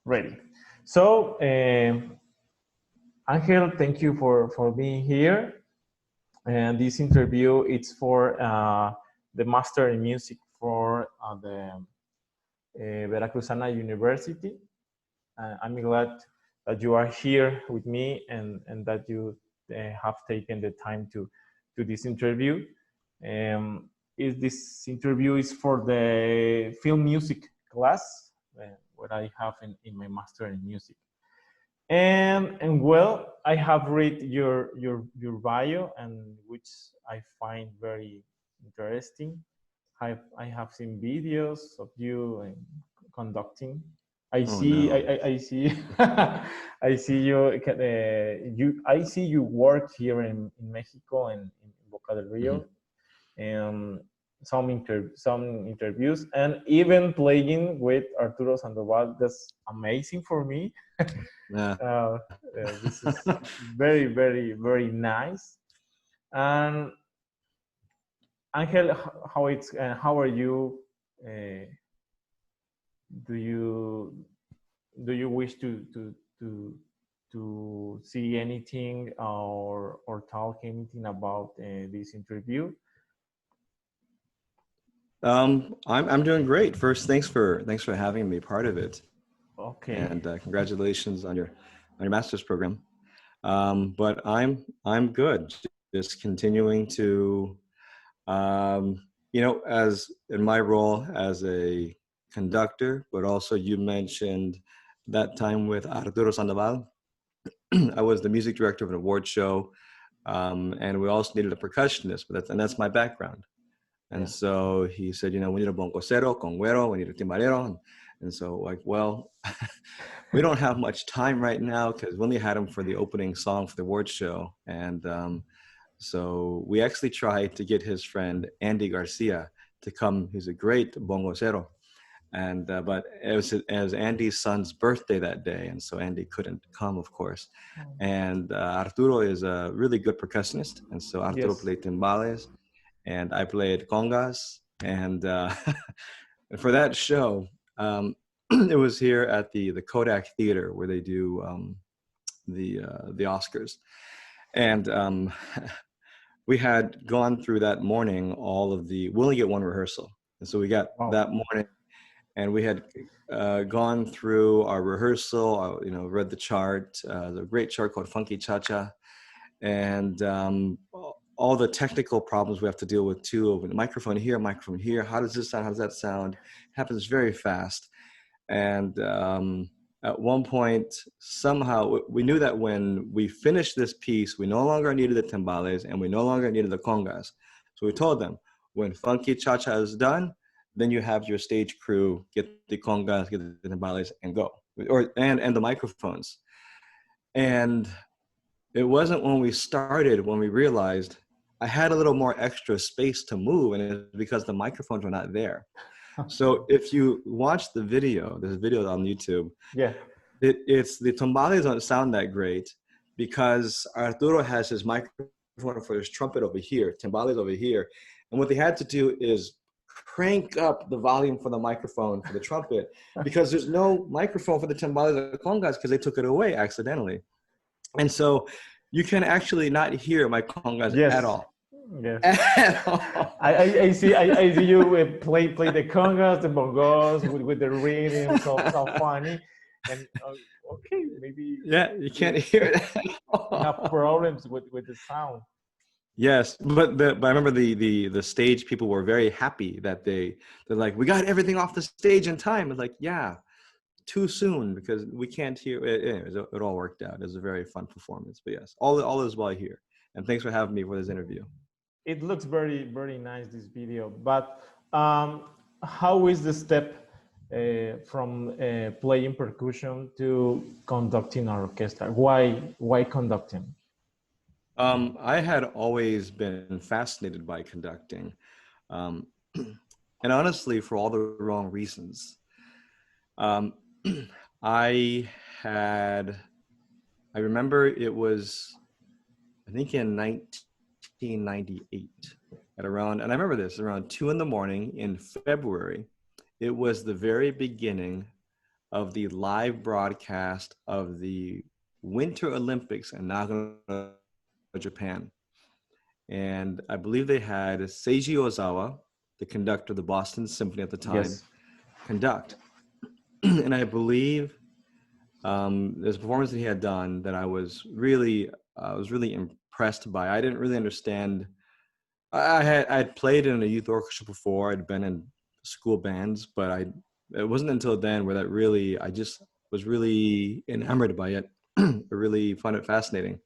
Ready. So, Angel, thank you for being here. And this interview it's for the Master in Music for the Veracruzana University. I'm glad that you are here with me and that you have taken the time to do this interview. This interview is for the film music class, what I have in my Master in Music. And well, I have read your bio, and which I find very interesting. I have seen videos of you conducting. I see. No. I see. I see you. I see you work here in Mexico and in Boca del Rio, and some interviews, and even playing with Arturo Sandoval. That's amazing for me. Yeah. This is very, very, very nice. And Angel, how are you? Do you wish to see anything or talk anything about this interview? I'm doing great. First, thanks for having me part of it. Okay. And congratulations on your master's program. But I'm good. Just continuing to, as in my role as a conductor, but also you mentioned that time with Arturo Sandoval. I was the music director of an award show, and we also needed a percussionist, but that's my background. And so he said, we need a bongocero, conguero, we need a timbalero. And so well, we don't have much time right now because we only had him for the opening song for the award show. And so we actually tried to get his friend, Andy Garcia, to come. He's a great bongocero. And but it was Andy's son's birthday that day. And so Andy couldn't come, of course. And Arturo is a really good percussionist. And so Arturo played timbales. And I played congas, and for that show, it was here at the Kodak Theater where they do the Oscars, and we had gone through that morning we only get one rehearsal, and so we got that morning, and we had gone through our rehearsal. Read the chart, the great chart called Funky Cha-Cha, and all the technical problems we have to deal with too, of a microphone here, how does this sound, how does that sound? It happens very fast. And at one point, somehow, we knew that when we finished this piece, we no longer needed the timbales and we no longer needed the congas. So we told them, when Funky Cha-Cha is done, then you have your stage crew get the congas, get the timbales, and go, and the microphones. And it wasn't when we started when we realized I had a little more extra space to move, and it's because the microphones were not there. So if you watch the video, there's a video on YouTube. Yeah. It's the timbales don't sound that great because Arturo has his microphone for his trumpet over here, timbales over here. And what they had to do is crank up the volume for the microphone for the trumpet because there's no microphone for the timbales or the congas because they took it away accidentally. And so you can actually not hear my congas at all. Yes. I see you play the congas, the bongos with the rhythm, so funny. And okay, maybe. Yeah, you can't hear it. Have problems with the sound. Yes, but I remember the stage people were very happy that they're like, we got everything off the stage in time. It's like, yeah. Too soon because we can't hear it. Anyways, it all worked out. It was a very fun performance. But yes, all is well here. And thanks for having me for this interview. It looks very, very nice, this video. But how is the step from playing percussion to conducting an orchestra? Why conducting? I had always been fascinated by conducting, and honestly, for all the wrong reasons. I remember it was, I think in 1998 and I remember this around 2 a.m. in February. It was the very beginning of the live broadcast of the Winter Olympics in Nagano, Japan. And I believe they had Seiji Ozawa, the conductor of the Boston Symphony at the time, Yes. conduct. And I believe there's a performance that he had done that I was really impressed by. I didn't really understand. I had played in a youth orchestra before. I'd been in school bands, but it wasn't until then where I just was really enamored by it. I really found it fascinating.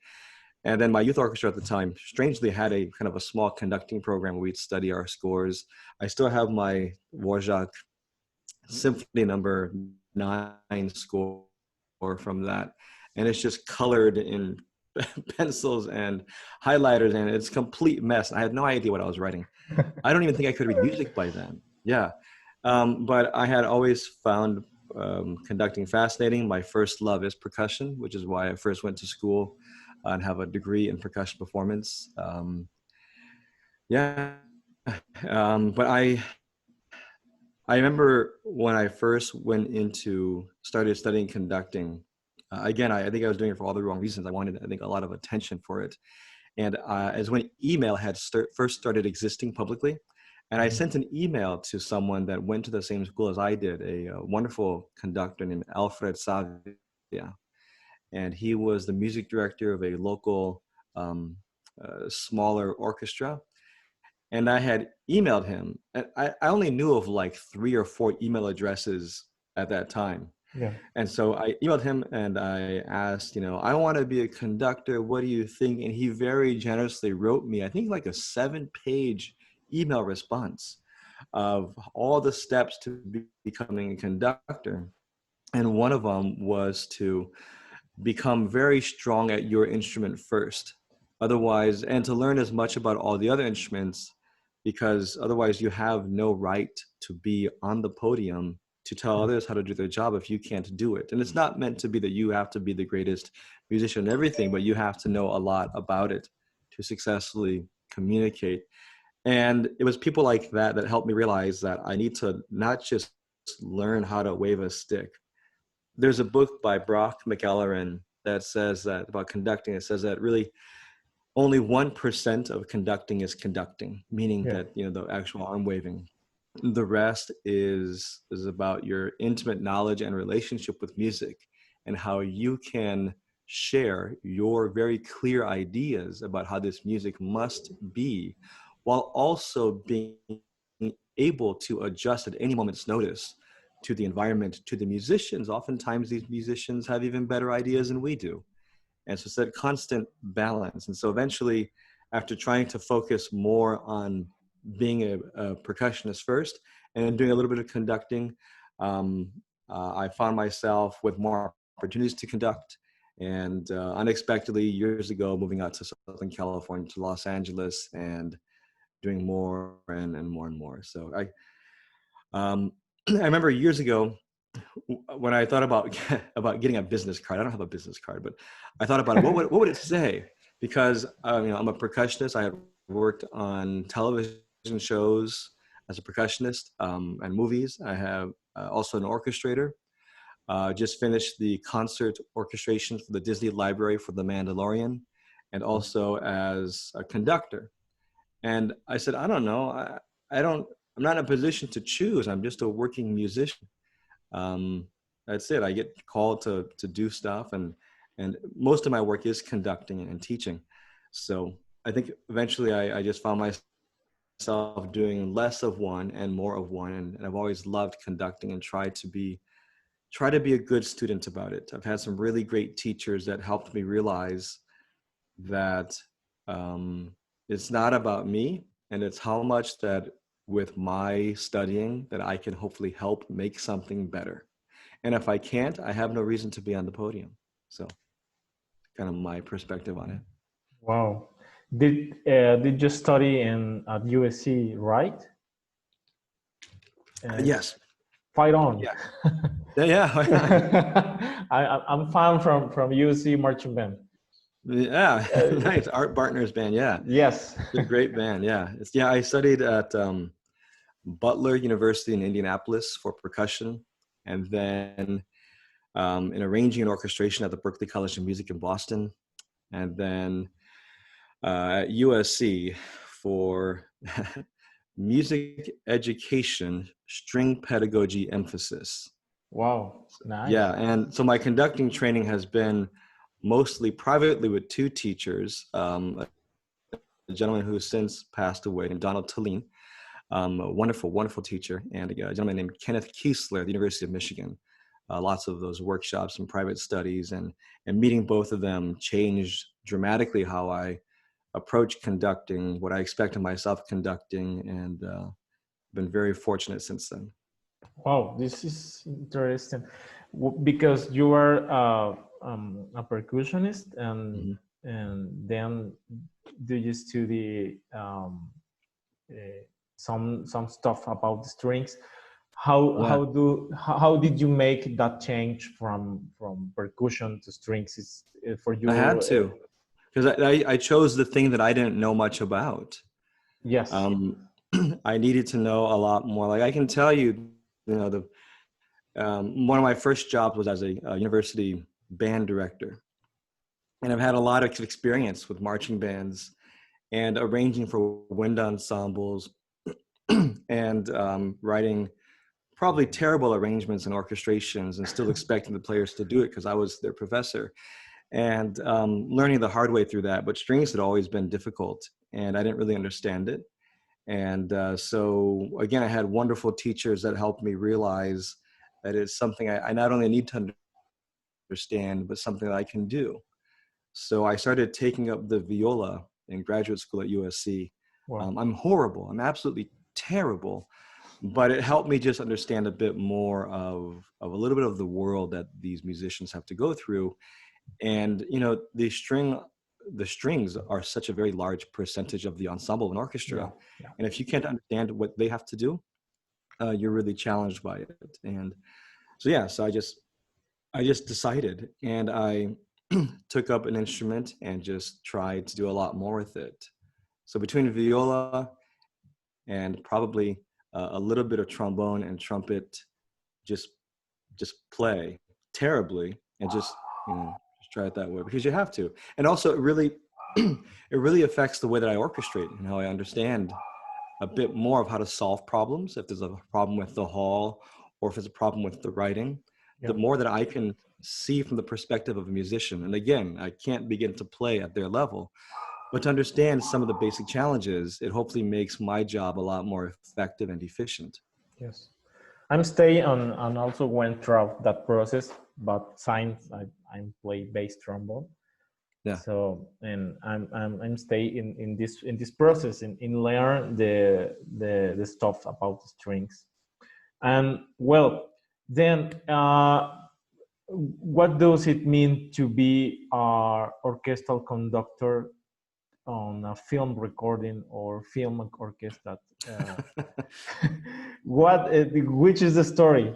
And then my youth orchestra at the time, strangely, had a kind of a small conducting program where we'd study our scores. I still have my Dvorak Symphony number 9 score from that. And it's just colored in pencils and highlighters, and it's a complete mess. I had no idea what I was writing. I don't even think I could read music by then. Yeah. But I had always found conducting fascinating. My first love is percussion, which is why I first went to school and have a degree in percussion performance. But I remember when I first started studying conducting. Again, I think I was doing it for all the wrong reasons. I wanted, I think, a lot of attention for it. And as when email had first started existing publicly, and I sent an email to someone that went to the same school as I did, a wonderful conductor named Alfred Savia. And he was the music director of a local smaller orchestra. And I had emailed him. And I only knew of like 3 or 4 email addresses at that time. Yeah. And so I emailed him and I asked, I want to be a conductor. What do you think? And he very generously wrote me, I think like a 7-page email response of all the steps to becoming a conductor. And one of them was to become very strong at your instrument first. Otherwise, and to learn as much about all the other instruments, because otherwise you have no right to be on the podium to tell others how to do their job if you can't do it. And it's not meant to be that you have to be the greatest musician and everything, but you have to know a lot about it to successfully communicate. And it was people like that that helped me realize that I need to not just learn how to wave a stick. There's a book by Brock McElleran that says that about conducting. It says that really only 1% of conducting is conducting, meaning that, the actual arm waving. The rest is about your intimate knowledge and relationship with music and how you can share your very clear ideas about how this music must be, while also being able to adjust at any moment's notice to the environment, to the musicians. Oftentimes these musicians have even better ideas than we do. And so it's that constant balance. And so eventually, after trying to focus more on being a percussionist first and doing a little bit of conducting, I found myself with more opportunities to conduct. And unexpectedly, years ago, moving out to Southern California, to Los Angeles, and doing more and more and more. So I remember years ago when I thought about getting a business card. I don't have a business card, but I thought about it. What would it say? Because I'm a percussionist. I had worked on television shows as a percussionist and movies. I have also an orchestrator. Just finished the concert orchestration for the Disney Library for The Mandalorian, and also as a conductor. And I said, I don't know. I'm not in a position to choose. I'm just a working musician. That's it. I get called to do stuff, and most of my work is conducting and teaching. So I think eventually I just found myself doing less of one and more of one. And I've always loved conducting and try to be a good student about it. I've had some really great teachers that helped me realize that it's not about me, and it's how much that with my studying that I can hopefully help make something better. And if I can't, I have no reason to be on the podium. So kind of my perspective on it. Wow. Did you study at USC, right? Yes. Fight on. Yeah. I'm fan from USC marching band. Yeah, nice. Art Partners band. Yeah. Yes. It's a great band. Yeah. I studied at Butler University in Indianapolis for percussion. And then in arranging and orchestration at the Berklee College of Music in Boston, and then at USC for music education, string pedagogy emphasis. Wow, nice. Yeah, and so my conducting training has been mostly privately with two teachers, a gentleman who has since passed away named Donald Tallene, a wonderful, wonderful teacher, and a gentleman named Kenneth Kiesler at the University of Michigan. Lots of those workshops and private studies, and meeting both of them changed dramatically how I approach conducting, what I expect of myself conducting, and been very fortunate since then. Wow, this is interesting because you are a percussionist, and then do you study some stuff about the strings? How did you make that change from percussion to strings? Is for you? I had to, because I chose the thing that I didn't know much about. Yes. I needed to know a lot more. Like I can tell you, one of my first jobs was as a university band director, and I've had a lot of experience with marching bands and arranging for wind ensembles and writing probably terrible arrangements and orchestrations, and still expecting the players to do it because I was their professor, and learning the hard way through that. But strings had always been difficult, and I didn't really understand it. And so again, I had wonderful teachers that helped me realize that it's something I not only need to understand, but something that I can do. So I started taking up the viola in graduate school at USC. Wow. I'm horrible. I'm absolutely terrible. But it helped me just understand a bit more of a little bit of the world that these musicians have to go through. And, the strings are such a very large percentage of the ensemble of an orchestra. Yeah. And if you can't understand what they have to do, you're really challenged by it. And so I just decided, and I took up an instrument and just tried to do a lot more with it. So between viola and probably a little bit of trombone and trumpet, just play terribly and just try it that way, because you have to. And also it really affects the way that I orchestrate and how I understand a bit more of how to solve problems. If there's a problem with the hall, or if it's a problem with the writing, the more that I can see from the perspective of a musician. And again, I can't begin to play at their level, but to understand some of the basic challenges, it hopefully makes my job a lot more effective and efficient. Yes. I'm staying on and also went through that process, but since I play bass trombone. Yeah. So, and I'm stay in this process in learn the stuff about the strings. And well, then what does it mean to be an orchestral conductor on a film recording or film orchestra? Which is the story?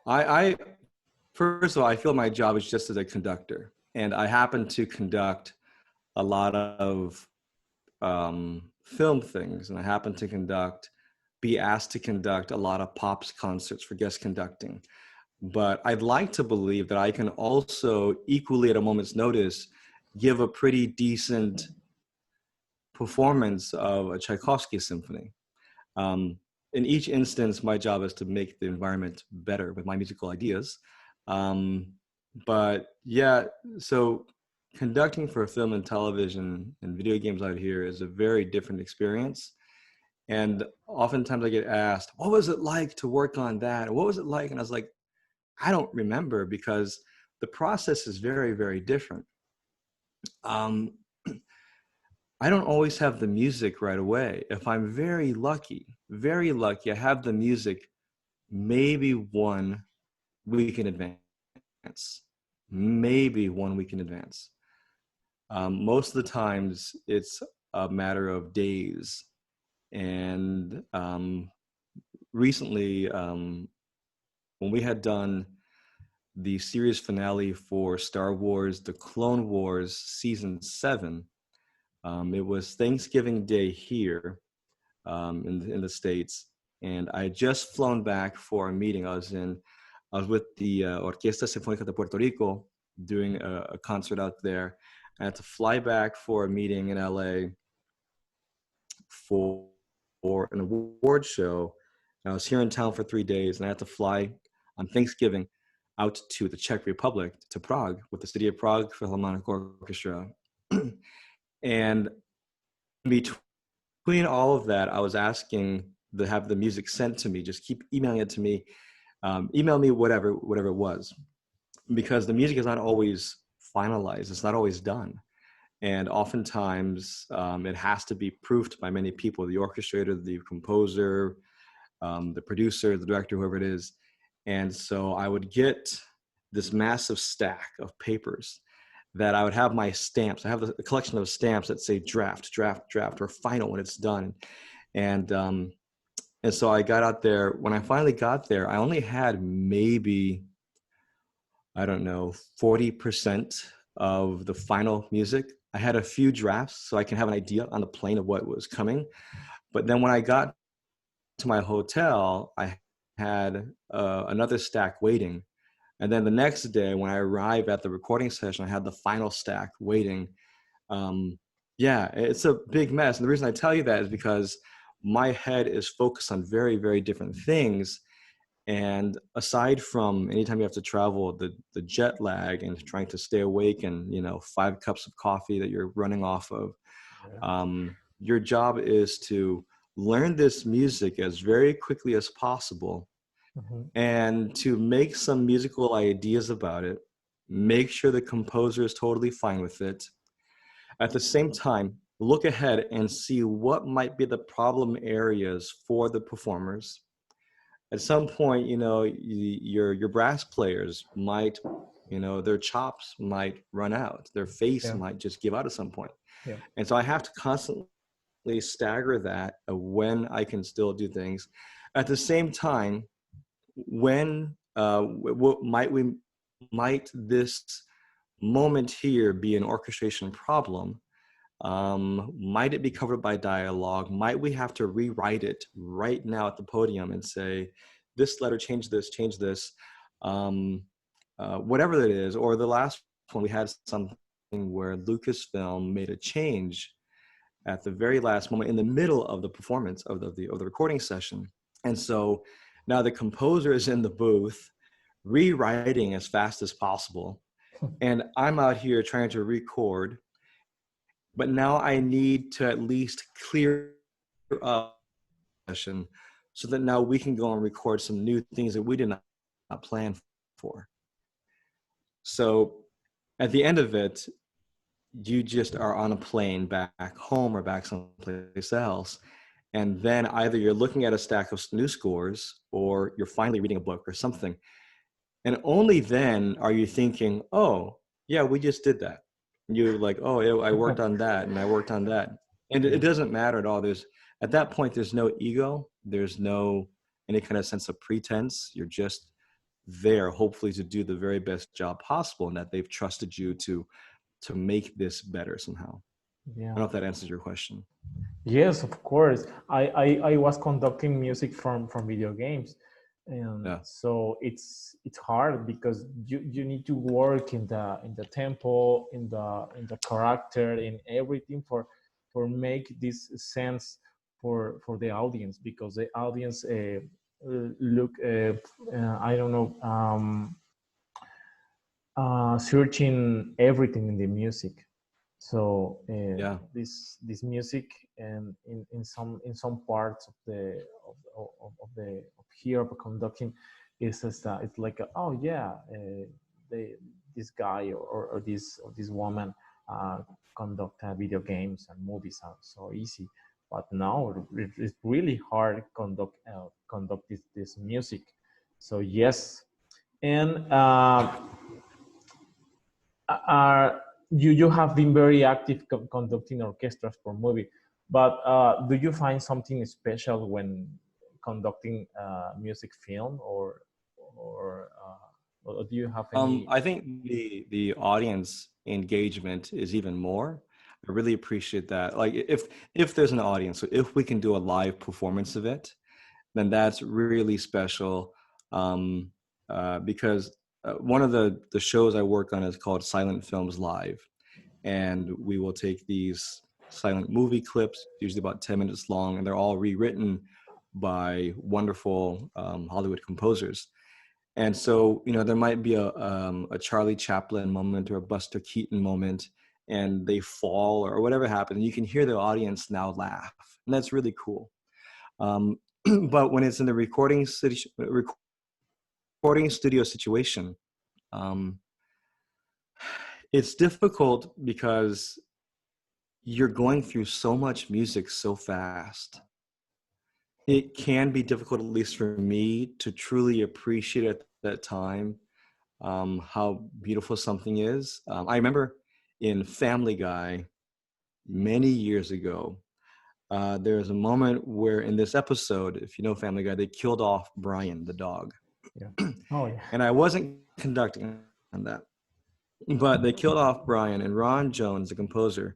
I first of all, I feel my job is just as a conductor, and I happen to conduct a lot of film things, and I happen to be asked to conduct a lot of pops concerts for guest conducting. But I'd like to believe that I can also equally at a moment's notice give a pretty decent performance of a Tchaikovsky symphony. In each instance, my job is to make the environment better with my musical ideas. But yeah, so conducting for film and television and video games out here is a very different experience. And oftentimes I get asked, what was it like to work on that? What was it like? And I was like, I don't remember, because the process is very, very different. I don't always have the music right away. If I'm very lucky, I have the music maybe 1 week in advance. Maybe 1 week in advance. Most of the times it's a matter of days. And recently, when we had done the series finale for Star Wars, The Clone Wars Season 7, it was Thanksgiving Day here in the States. and I had just flown back for a meeting. I was with the Orquesta Sinfónica de Puerto Rico doing a concert out there. I had to fly back for a meeting in LA for an award show. I was here in town for 3 days, and I had to fly on Thanksgiving out to the Czech Republic, to Prague, with the City of Prague Philharmonic Orchestra. And between all of that, I was asking to have the music sent to me. Just keep emailing it to me. Email me whatever it was, because the music is not always finalized. It's not always done. And oftentimes it has to be proofed by many people, the orchestrator, the composer, the producer, the director, whoever it is. And so I would get this massive stack of papers that I would have my stamps. I have a collection of stamps that say draft, draft, draft, or final when it's done. And so I got out there. When I finally got there, I only had maybe, I don't know, 40% of the final music. I had a few drafts so I can have an idea on the plane of what was coming. But then when I got to my hotel, I had another stack waiting. And then the next day when I arrived at the recording session, I had the final stack waiting. Yeah, it's a big mess. And the reason I tell you that is because my head is focused on very, very different things. And aside from anytime you have to travel, the jet lag and trying to stay awake and, 5 cups of coffee that you're running off of, your job is to learn this music as very quickly as possible, and to make some musical ideas about it, make sure the composer is totally fine with it. At the same time, look ahead and see what might be the problem areas for the performers. At some point, your brass players might, their chops might run out, their face might just give out at some point. And so I have to constantly stagger that when I can still do things. At the same time, when might this moment here be an orchestration problem? Might it be covered by dialogue? Might we have to rewrite it right now at the podium and say, this letter, change this, whatever that is? Or the last one, we had something where Lucasfilm made a change at the very last moment in the middle of the performance of the recording session. And so now the composer is in the booth rewriting as fast as possible. And I'm out here trying to record, but now I need to at least clear up the session so that now we can go and record some new things that we did not plan for. So at the end of it, you just are on a plane back home or back someplace else. And then either you're looking at a stack of new scores or you're finally reading a book or something. And only then are you thinking, oh, yeah, we just did that. And you're like, oh, yeah, I worked on that and I worked on that. And it doesn't matter at all. At that point, there's no ego. There's no any kind of sense of pretense. You're just there, hopefully, to do the very best job possible, and that they've trusted you to make this better somehow. I don't know if that answers your question. Yes, of course. I was conducting music from video games, and so it's hard because you need to work in the tempo, in the character, in everything for make this sense for the audience, because the audience look I don't know, searching everything in the music. So this music, and in some parts of the conducting, is it's like this guy or this woman conduct video games and movies are so easy, but now it's really hard conduct this music. So yes, and you have been very active conducting orchestras for movie, but do you find something special when conducting music film, or do you have any? I think the audience engagement is even more. I really appreciate that. Like if there's an audience, so if we can do a live performance of it, then that's really special. Because one of the shows I work on is called Silent Films Live. And we will take these silent movie clips, usually about 10 minutes long, and they're all rewritten by wonderful Hollywood composers. And so, there might be a Charlie Chaplin moment or a Buster Keaton moment, and they fall or whatever happens. You can hear the audience now laugh, and that's really cool. But when it's in the recording studio situation, it's difficult because you're going through so much music so fast. It can be difficult, at least for me, to truly appreciate at that time how beautiful something is. I remember in Family Guy many years ago, there was a moment where in this episode, if you know Family Guy, they killed off Brian, the dog. Yeah. Oh, yeah. And I wasn't conducting on that. But they killed off Brian, and Ron Jones, the composer,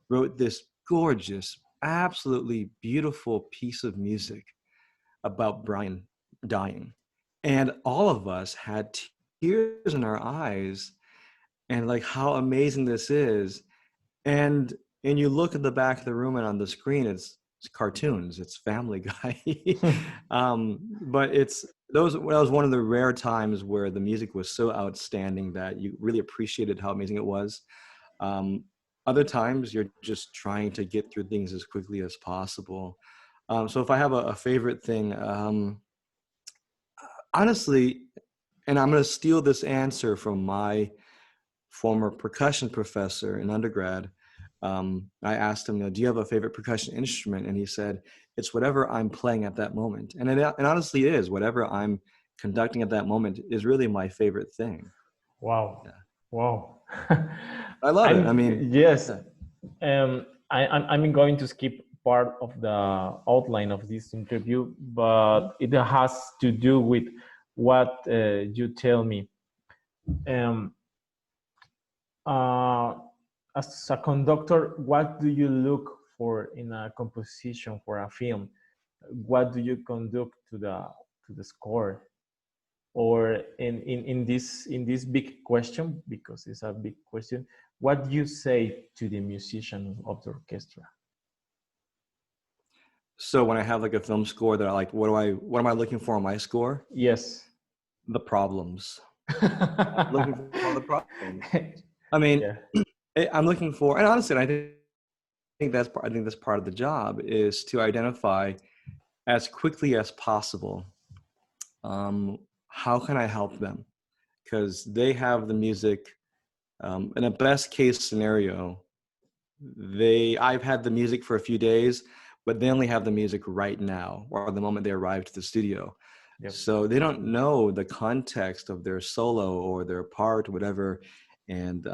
wrote this gorgeous, absolutely beautiful piece of music about Brian dying. And all of us had tears in our eyes and like how amazing this is. And you look at the back of the room and on the screen, it's cartoons, it's Family Guy. But that was one of the rare times where the music was so outstanding that you really appreciated how amazing it was. Other times you're just trying to get through things as quickly as possible. So if I have a favorite thing, honestly, and I'm going to steal this answer from my former percussion professor in undergrad. I asked him, do you have a favorite percussion instrument? And he said, it's whatever I'm playing at that moment. And honestly it is. Whatever I'm conducting at that moment is really my favorite thing. Wow. Yeah. Wow. I love it. I mean, yes. I'm going to skip part of the outline of this interview, but it has to do with what you tell me. As a conductor, what do you look for in a composition for a film? What do you conduct to the score? Or in this big question, because it's a big question, what do you say to the musician of the orchestra? So when I have like a film score that I like, what am I looking for on my score? Yes. The problems. I'm looking for the problems. I mean, yeah. I'm looking for, and honestly, I think that's part of the job is to identify as quickly as possible. How can I help them? Because they have the music. In a best case scenario, I've had the music for a few days, but they only have the music right now or the moment they arrive to the studio. Yep. So they don't know the context of their solo or their part, whatever. And,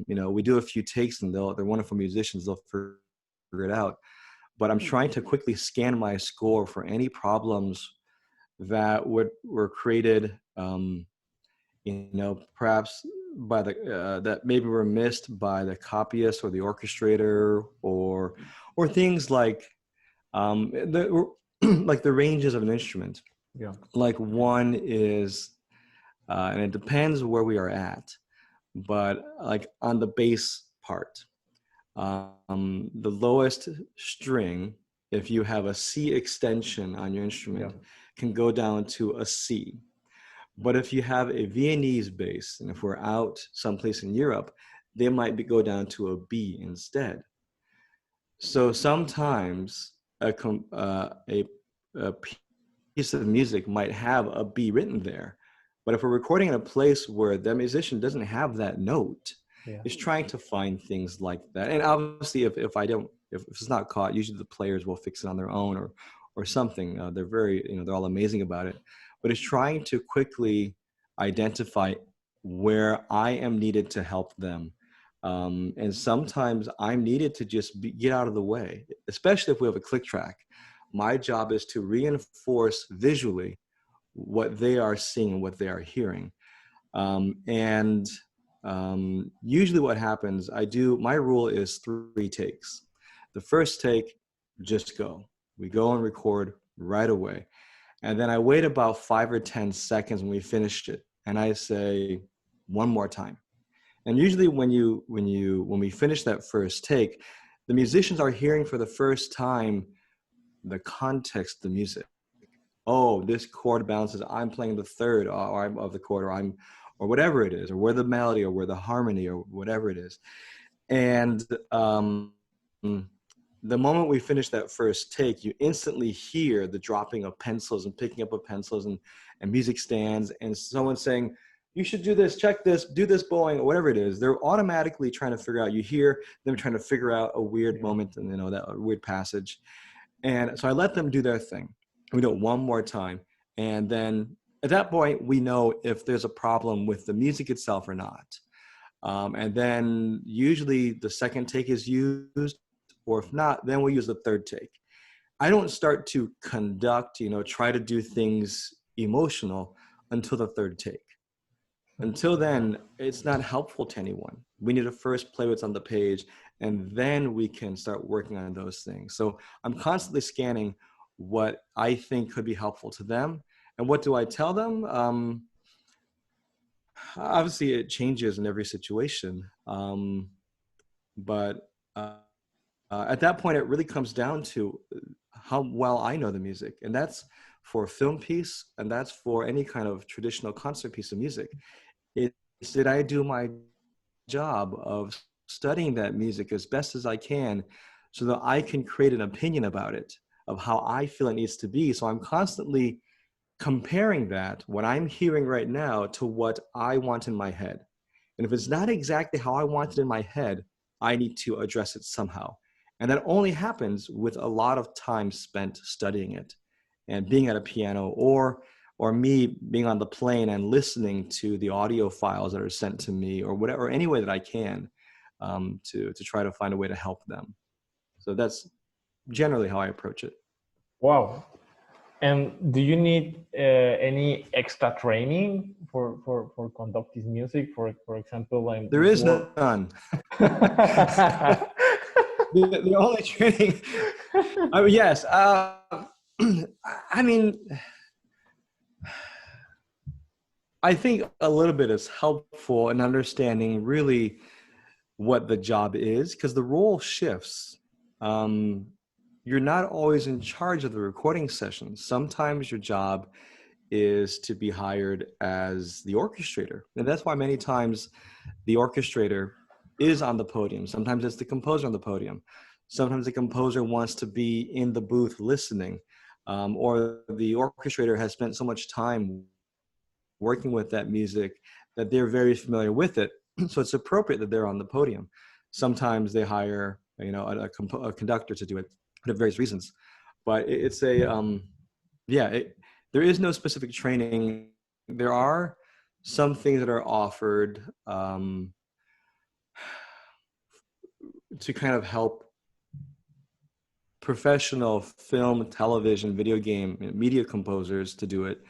we do a few takes and they're wonderful musicians. They'll figure it out. But I'm trying to quickly scan my score for any problems that were created, perhaps by that maybe were missed by the copyist or the orchestrator or things like like the ranges of an instrument. Yeah. Like one is, and it depends where we are at, but like on the bass part, the lowest string, if you have a C extension on your instrument, can go down to a C. But if you have a Viennese bass, and if we're out someplace in Europe, they might go down to a B instead. So sometimes a piece of music might have a B written there, but if we're recording in a place where the musician doesn't have that note, it's trying to find things like that. And obviously, if it's not caught, usually the players will fix it on their own or something. They're they're all amazing about it. But it's trying to quickly identify where I am needed to help them. And sometimes I'm needed to just get out of the way, especially if we have a click track. My job is to reinforce visually what they are seeing, what they are hearing. Usually what happens, my rule is 3 takes. The first take, just go. We go and record right away. And then I wait about 5 or 10 seconds when we finished it. And I say, one more time. And usually when we finish that first take, the musicians are hearing for the first time the context of the music. Oh, this chord bounces, I'm playing the third of the chord, or whatever it is, or where the melody, or where the harmony, or whatever it is. And the moment we finish that first take, you instantly hear the dropping of pencils and picking up of pencils and music stands, and someone saying, you should do this, check this, do this bowing, or whatever it is. They're automatically trying to figure out, you hear them trying to figure out a weird moment, and that weird passage. And so I let them do their thing. We do it one more time. And then at that point, we know if there's a problem with the music itself or not. And then usually the second take is used, or if not, then we'll use the third take. I don't start to conduct, try to do things emotional until the third take. Until then, it's not helpful to anyone. We need to first play what's on the page, and then we can start working on those things. So I'm constantly scanning what I think could be helpful to them. And what do I tell them? Obviously, it changes in every situation. But at that point, it really comes down to how well I know the music. And that's for a film piece, and that's for any kind of traditional concert piece of music. It's did I do my job of studying that music as best as I can so that I can create an opinion about it, of how I feel it needs to be. So I'm constantly comparing that, what I'm hearing right now, to what I want in my head. And if it's not exactly how I want it in my head, I need to address it somehow. And that only happens with a lot of time spent studying it and being at a piano, or me being on the plane and listening to the audio files that are sent to me, or whatever, any way that I can to try to find a way to help them. So that's generally how I approach it. Wow. And do you need any extra training for conducting music? For example, like there is none. the only training, yes. I mean, I think a little bit is helpful in understanding really what the job is, because the role shifts. You're not always in charge of the recording session. Sometimes your job is to be hired as the orchestrator. And that's why many times the orchestrator is on the podium. Sometimes it's the composer on the podium. Sometimes the composer wants to be in the booth listening, or the orchestrator has spent so much time working with that music that they're very familiar with it. So it's appropriate that they're on the podium. Sometimes they hire, a conductor to do it for various reasons. But it's there is no specific training. There are some things that are offered to kind of help professional film, television, video game, media composers to do it.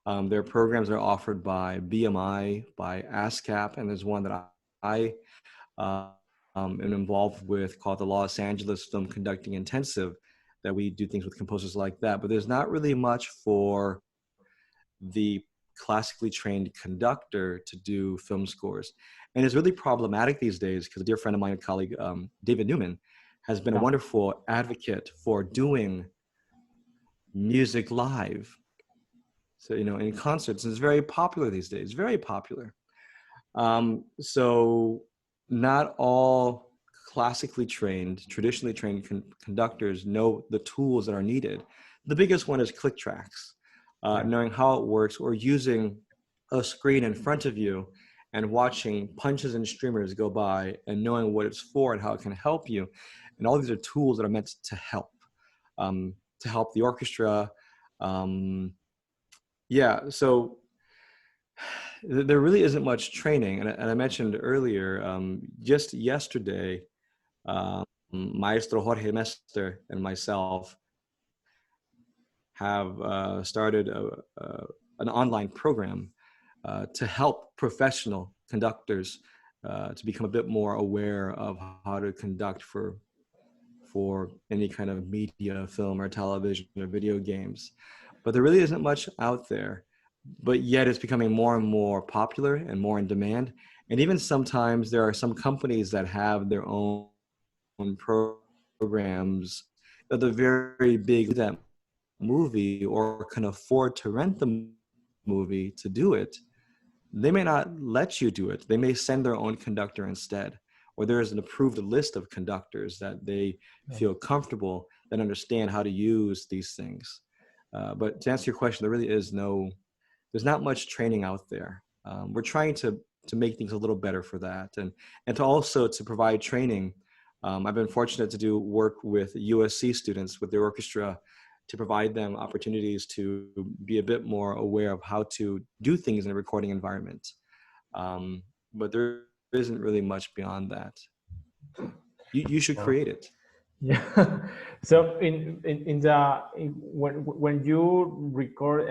There are programs that are offered by BMI, by ASCAP, and there's one that I am involved with called the Los Angeles Film Conducting Intensive, that we do things with composers like that. But there's not really much for the classically trained conductor to do film scores. And it's really problematic these days because a dear friend of mine, a colleague, David Newman, has been a wonderful advocate for doing music live. So, in concerts, it's very popular these days, very popular. So not all classically trained, traditionally trained conductors know the tools that are needed. The biggest one is click tracks, knowing how it works, or using a screen in front of you and watching punches and streamers go by and knowing what it's for and how it can help you. And all these are tools that are meant to help the orchestra. So there really isn't much training. And I mentioned earlier, just yesterday, Maestro Jorge Mester and myself have started an online program to help professional conductors to become a bit more aware of how to conduct for any kind of media, film or television or video games. but there really isn't much out there. But yet it's becoming more and more popular and more in demand. And even sometimes there are some companies that have their own programs that the very big that movie or can afford to rent the movie to do it. They may not let you do it. They may send their own conductor instead, or there is an approved list of conductors that they feel comfortable that understand how to use these things. But to answer your question, there really is there's not much training out there. We're trying to make things a little better for that, and to also to provide training. I've been fortunate to do work with USC students with their orchestra to provide them opportunities to be a bit more aware of how to do things in a recording environment. But there isn't really much beyond that. You should create it. Yeah. So when you record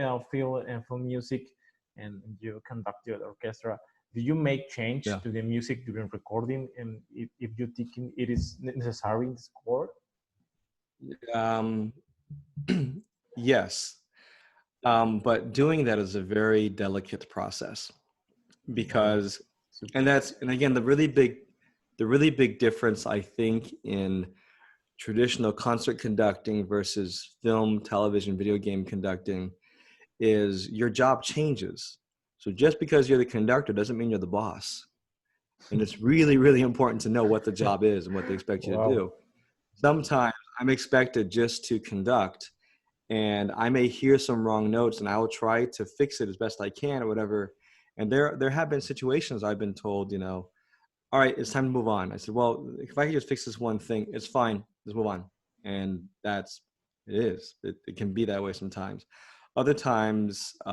film music and you conduct your orchestra, do you make change Yeah. to the music during recording, and if you think it is necessary in the score? Yes. But doing that is a very delicate process because, and again, the really big difference, I think, in traditional concert conducting versus film, television, video game conducting is your job changes. So just because you're the conductor doesn't mean you're the boss. And it's really, really important to know what the job is and what they expect you to do. Sometimes I'm expected just to conduct, and I may hear some wrong notes, and I will try to fix it as best I can or whatever. And there have been situations I've been told, all right, it's time to move on. I said, well, if I could just fix this one thing, it's fine. Let's move on. And it can be that way sometimes. Other times, they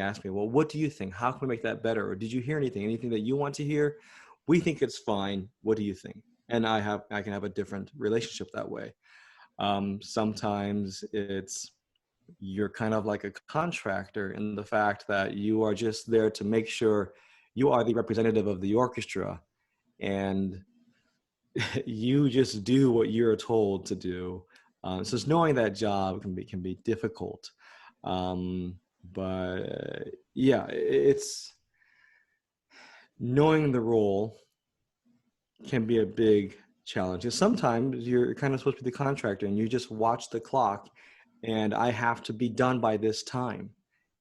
ask me, well, what do you think? How can we make that better? Or did you hear anything that you want to hear? We think it's fine. What do you think? And I can have a different relationship that way. Sometimes you're kind of like a contractor in the fact that you are just there to make sure you are the representative of the orchestra, and you just do what you're told to do. So knowing that job can be difficult. But yeah, it's knowing the role can be a big challenge. And sometimes you're kind of supposed to be the contractor and you just watch the clock, and I have to be done by this time.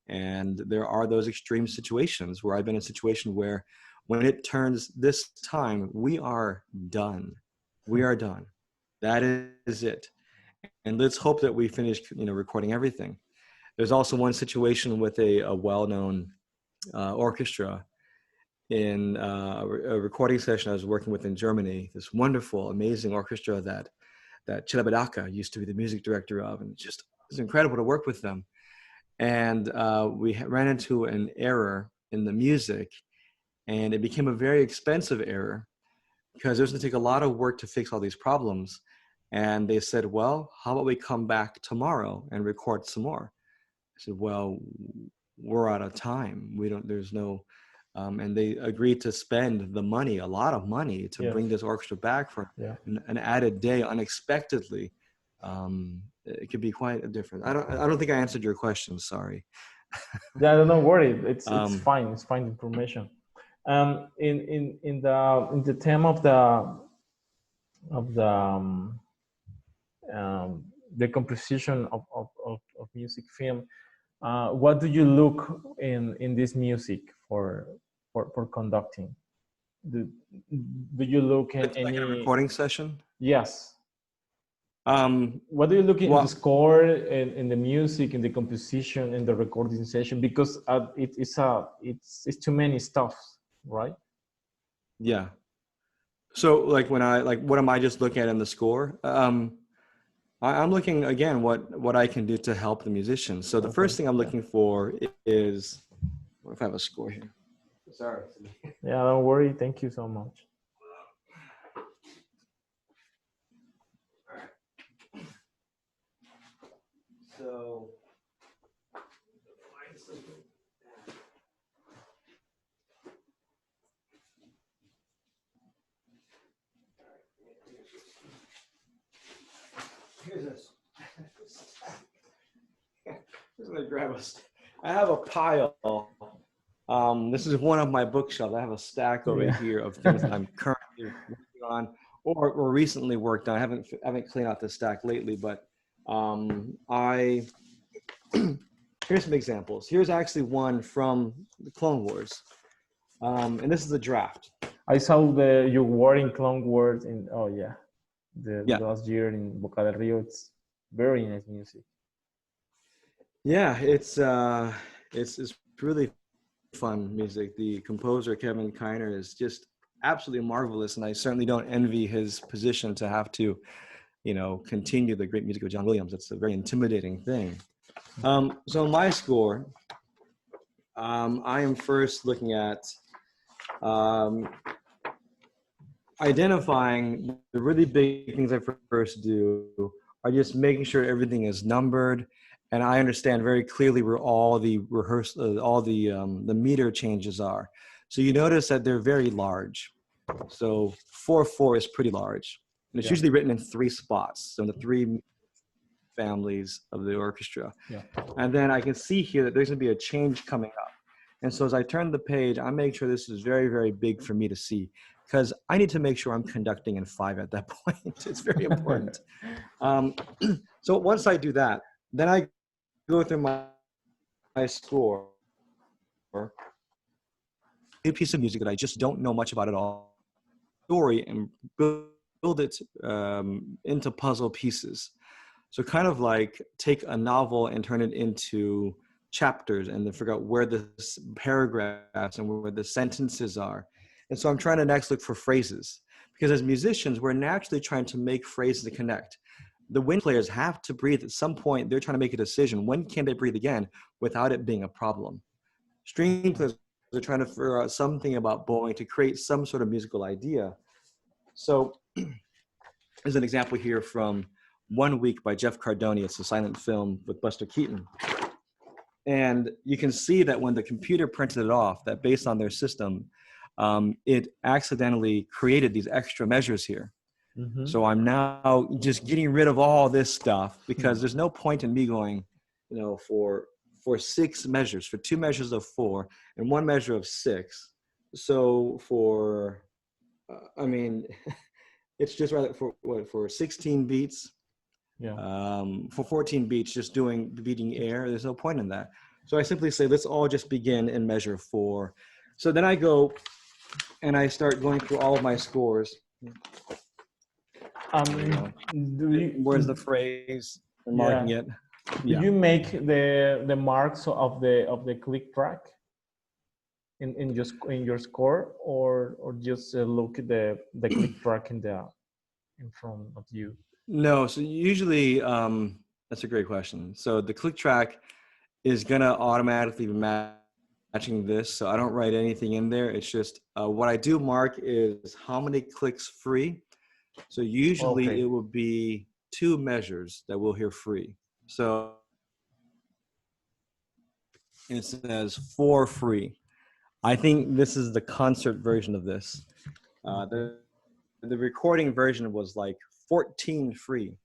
And there are those extreme situations where I've been in a situation where when it turns this time, we are done. We are done. That is it. And let's hope that we finish, recording everything. There's also one situation with a well-known orchestra in a recording session I was working with in Germany. This wonderful, amazing orchestra that Chilabadaka used to be the music director of, and it's incredible to work with them. And we ran into an error in the music, and it became a very expensive error because it was going to take a lot of work to fix all these problems. And they said, well, how about we come back tomorrow and record some more? I said, well, we're out of time. There's no, and they agreed to spend the money, a lot of money, to bring this orchestra back for an added day unexpectedly. It could be quite different. I don't think I answered your question. Sorry. Yeah, don't worry. It's fine. It's fine information. In the theme of the composition of music film, what do you look in this music for conducting? Do you look in It's any like a recording session? Yes. What do you look in the score, in the music, in the composition, in the recording session? Because it's too many stuff, right? Yeah. So like what am I just looking at in the score? I'm looking again what I can do to help the musicians. So the first thing I'm looking for is, what if I have a score here? Sorry. Yeah, don't worry. Thank you so much. So here's this. just gonna grab I have a pile. This is one of my bookshelves. I have a stack over here of things that I'm currently working on or recently worked on. I haven't cleaned out the stack lately, but here's some examples. Here's actually one from the Clone Wars, and this is a draft. I saw you were in Clone Wars in the last year in Boca del Rio. It's very nice music. Yeah, it's really fun music. The composer Kevin Kiner is just absolutely marvelous, and I certainly don't envy his position to have to, continue the great music of John Williams. It's a very intimidating thing. So my score, I am first looking at identifying the really big things I first do are just making sure everything is numbered, and I understand very clearly where all the the meter changes are. So you notice that they're very large. So 4/4 is pretty large, and it's usually written in 3 spots. So in the 3 families of the orchestra. Yeah. And then I can see here that there's going to be a change coming up. And so as I turn the page, I make sure this is very, very big for me to see, because I need to make sure I'm conducting in 5 at that point. It's very important. So once I do that, then I go through my score, a piece of music that I just don't know much about at all, story, and build it into puzzle pieces. So kind of like take a novel and turn it into chapters and then figure out where the paragraphs and where the sentences are. And so I'm trying to next look for phrases, because as musicians, we're naturally trying to make phrases to connect. The wind players have to breathe at some point. They're trying to make a decision. When can they breathe again without it being a problem? String players are trying to figure out something about bowing to create some sort of musical idea. So there's an example here from 1 Week by Jeff Cardoni. It's a silent film with Buster Keaton. And you can see that when the computer printed it off, that based on their system, it accidentally created these extra measures here. Mm-hmm. So I'm now just getting rid of all this stuff, because there's no point in me going, for 6 measures, for 2 measures of 4 and 1 measure of 6. So for, it's just rather for 16 beats. Yeah. For 14 beats, just beating air, there's no point in that. So I simply say, let's all just begin in measure 4. So then I go and I start going through all of my scores. Where's the phrase? And marking it. Do you make the marks of the click track in your score, or just look at the click track in front of you? No, so usually, that's a great question. So the click track is gonna automatically be matching this, so I don't write anything in there. It's just, what I do mark is how many clicks free. So usually it will be 2 measures that we'll hear free. So it says 4 free. I think this is the concert version of this. The recording version was like 14 free,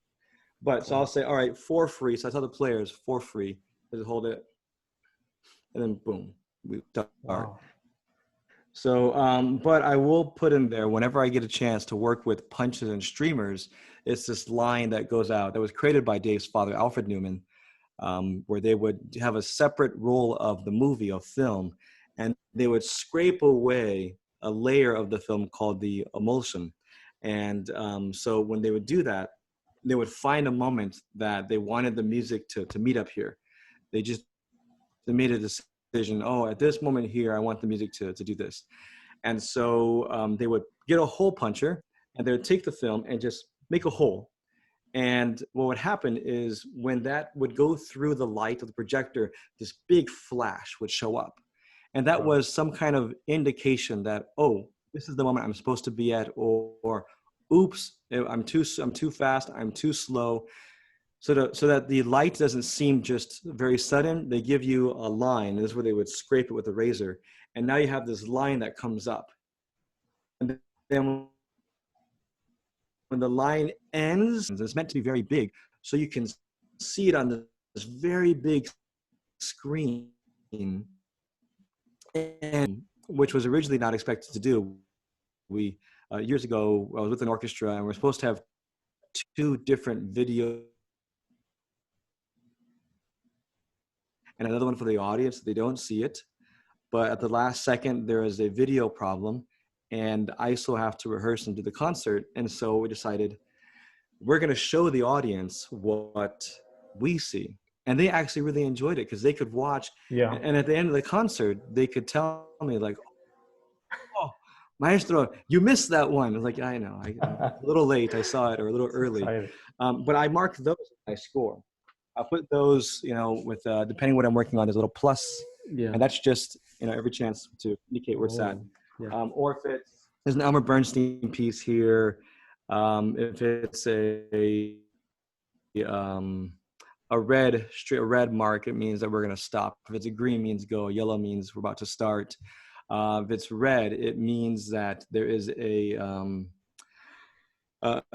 but so I'll say, all right, 4 free. So I tell the players 4 free. Just hold it, and then boom, we start. Wow. So, but I will put in there, whenever I get a chance to work with punches and streamers, it's this line that goes out that was created by Dave's father, Alfred Newman, where they would have a separate roll of the movie, of film, and they would scrape away a layer of the film called the emulsion. And so when they would do that, they would find a moment that they wanted the music to meet up here. They made a decision, at this moment here, I want the music to do this. And so they would get a hole puncher, and they would take the film and just make a hole. And what would happen is, when that would go through the light of the projector, this big flash would show up. And that was some kind of indication that, this is the moment I'm supposed to be at, or oops, I'm too fast, I'm too slow. So that the light doesn't seem just very sudden, they give you a line. This is where they would scrape it with a razor. And now you have this line that comes up. And then when the line ends, it's meant to be very big, so you can see it on this very big screen, and which was originally not expected to do. We years ago, I was with an orchestra, and we're supposed to have two different videos and another one for the audience. They don't see it, but at the last second, there is a video problem, and I still have to rehearse and do the concert. And so we decided we're going to show the audience what we see. And they actually really enjoyed it because they could watch. Yeah. And at the end of the concert, they could tell me like, "Oh, Maestro, you missed that one." I was like, "I know, I'm a little late. I saw it, or a little early." But I marked those in my score. I'll put those, with depending what I'm working on, there's a little plus. Yeah. And that's just, every chance to indicate where it's at. Yeah. Or if there's an Elmer Bernstein piece here, if it's a red mark, it means that we're going to stop. If it's a green, means go. Yellow means we're about to start. If it's red, it means that there is a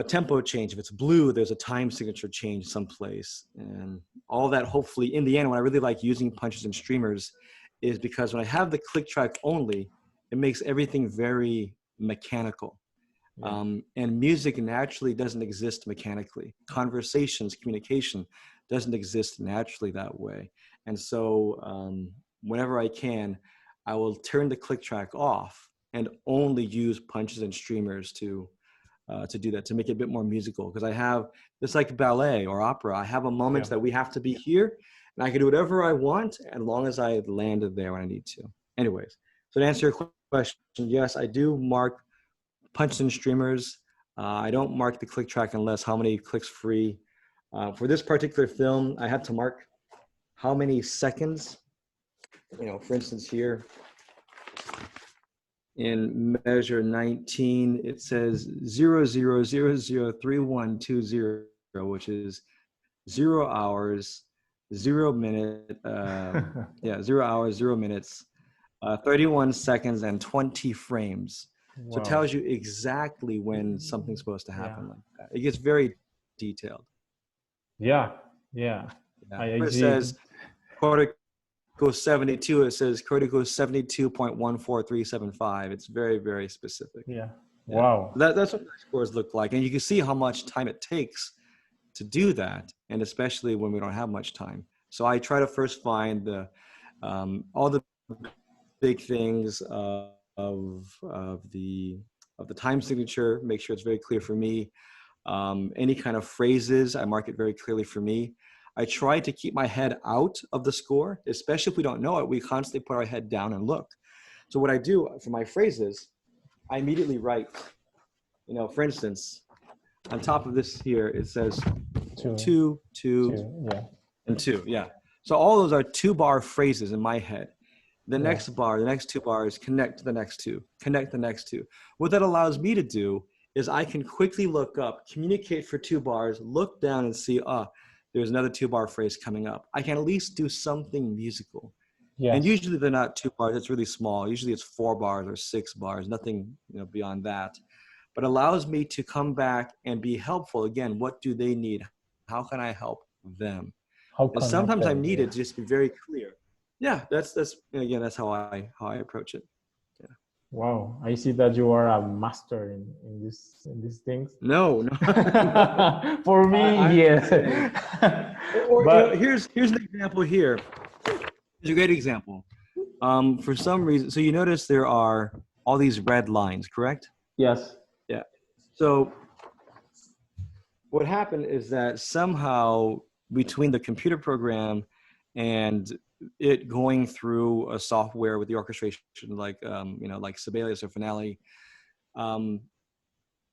tempo change. If it's blue, there's a time signature change someplace. And all that, hopefully, in the end, when I really like using punches and streamers is because when I have the click track only, it makes everything very mechanical. Yeah. And music naturally doesn't exist mechanically. Conversations, communication doesn't exist naturally that way. And so whenever I can, I will turn the click track off and only use punches and streamers to do that, to make it a bit more musical. Because I have, it's like ballet or opera, I have a moment that we have to be here, and I can do whatever I want as long as I landed there when I need to. Anyways, so to answer your question, yes, I do mark punches and streamers. I don't mark the click track unless how many clicks free. For this particular film, I had to mark how many seconds. For instance, here in measure 19, it says 00003120, which is 0 hours, 0 minute, 0 hours, 0 minutes, 31 seconds, and 20 frames. Wow. So it tells you exactly when something's supposed to happen like that. It gets very detailed. Yeah. It says cortico 72, it says cortico 72.14375. It's very, very specific. Yeah. Wow. That's what the scores look like. And you can see how much time it takes to do that, and especially when we don't have much time. So I try to first find the all the big things of the time signature, make sure it's very clear for me. Any kind of phrases, I mark it very clearly for me. I try to keep my head out of the score, especially if we don't know it. We constantly put our head down and look. So what I do for my phrases, I immediately write, for instance, on top of this here, it says two, and two. Yeah. So all those are 2-bar phrases in my head. The next bar, the next 2 bars, connect to the next 2, connect the next 2. What that allows me to do is I can quickly look up, communicate for 2 bars, look down and see, there's another 2-bar phrase coming up. I can at least do something musical. Yes. And usually they're not 2 bars, it's really small. Usually it's 4 bars or 6 bars, nothing beyond that. But allows me to come back and be helpful. Again, what do they need? How can I help them? And sometimes I'm needed to just be very clear. Yeah, that's how I approach it. Yeah. Wow, I see that you are a master in these things. No. For me, yes. But here's an example here. It's a great example. For some reason, so you notice there are all these red lines, correct? Yes. Yeah. So what happened is that somehow between the computer program and it going through a software with the orchestration, like Sibelius or Finale,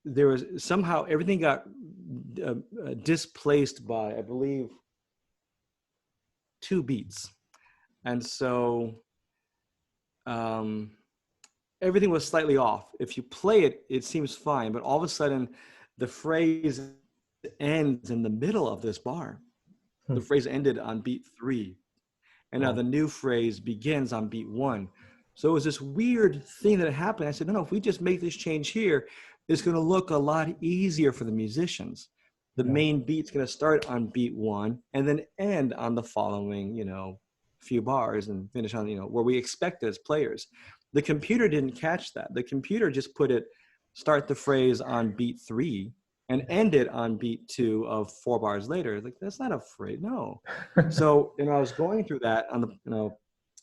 there was somehow everything got displaced by, I believe, 2 beats. And so everything was slightly off. If you play it, it seems fine, but all of a sudden the phrase ends in the middle of this bar. The phrase ended on beat 3. And now the new phrase begins on beat 1. So it was this weird thing that happened. I said, no, if we just make this change here, it's going to look a lot easier for the musicians. The main beat's going to start on beat 1 and then end on the following, few bars and finish on, where we expected as players. The computer didn't catch that. The computer just start the phrase on beat 3 and end it on beat 2 of 4 bars later. Like, that's not a phrase, no. So, I was going through that on the,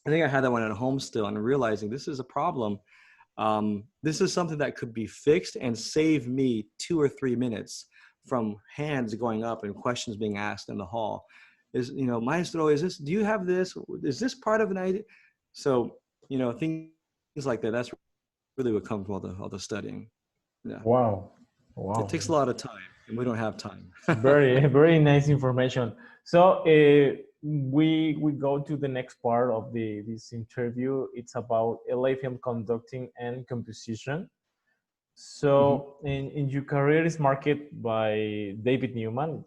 I think I had that one at home still, and realizing this is a problem. This is something that could be fixed and save me 2 or 3 minutes from hands going up and questions being asked in the hall. Is, maestro, do you have this? Is this part of an idea? So, things like that, that's really what comes from all the studying. Yeah. Wow. It takes a lot of time, and we don't have time. Very, very nice information. So we go to the next part of this interview. It's about LA film conducting and composition. So in your career is marked by David Newman.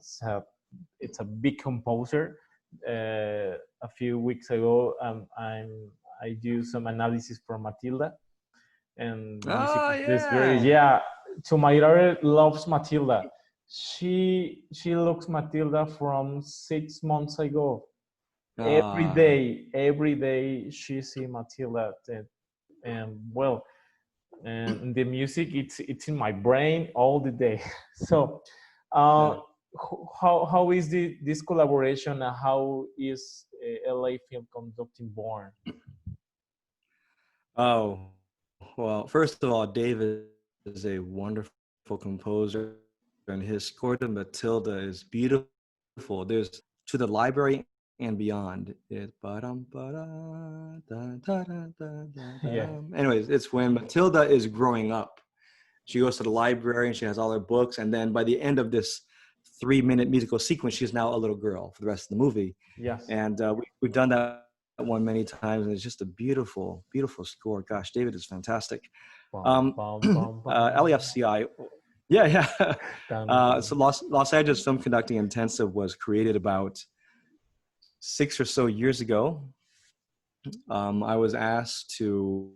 It's a big composer. A few weeks ago, I do some analysis for Matilda, and music is very So my daughter loves Matilda. She looks Matilda from 6 months ago. Every day she see Matilda, and well, and the music it's in my brain all the day. So how is this collaboration, and how is LA Film Conducting born? Oh, well, first of all, David is a wonderful composer, and his score to Matilda is beautiful. There's To the Library and Beyond. Anyways, it's when Matilda is growing up. She goes to the library and she has all her books, and then by the end of this 3-minute musical sequence, she's now a little girl for the rest of the movie. Yes. And we've done that one many times, and it's just a beautiful, beautiful score. Gosh, David is fantastic. LAFCI, so Los Angeles Film Conducting Intensive was created about 6 or so years ago. I was asked to,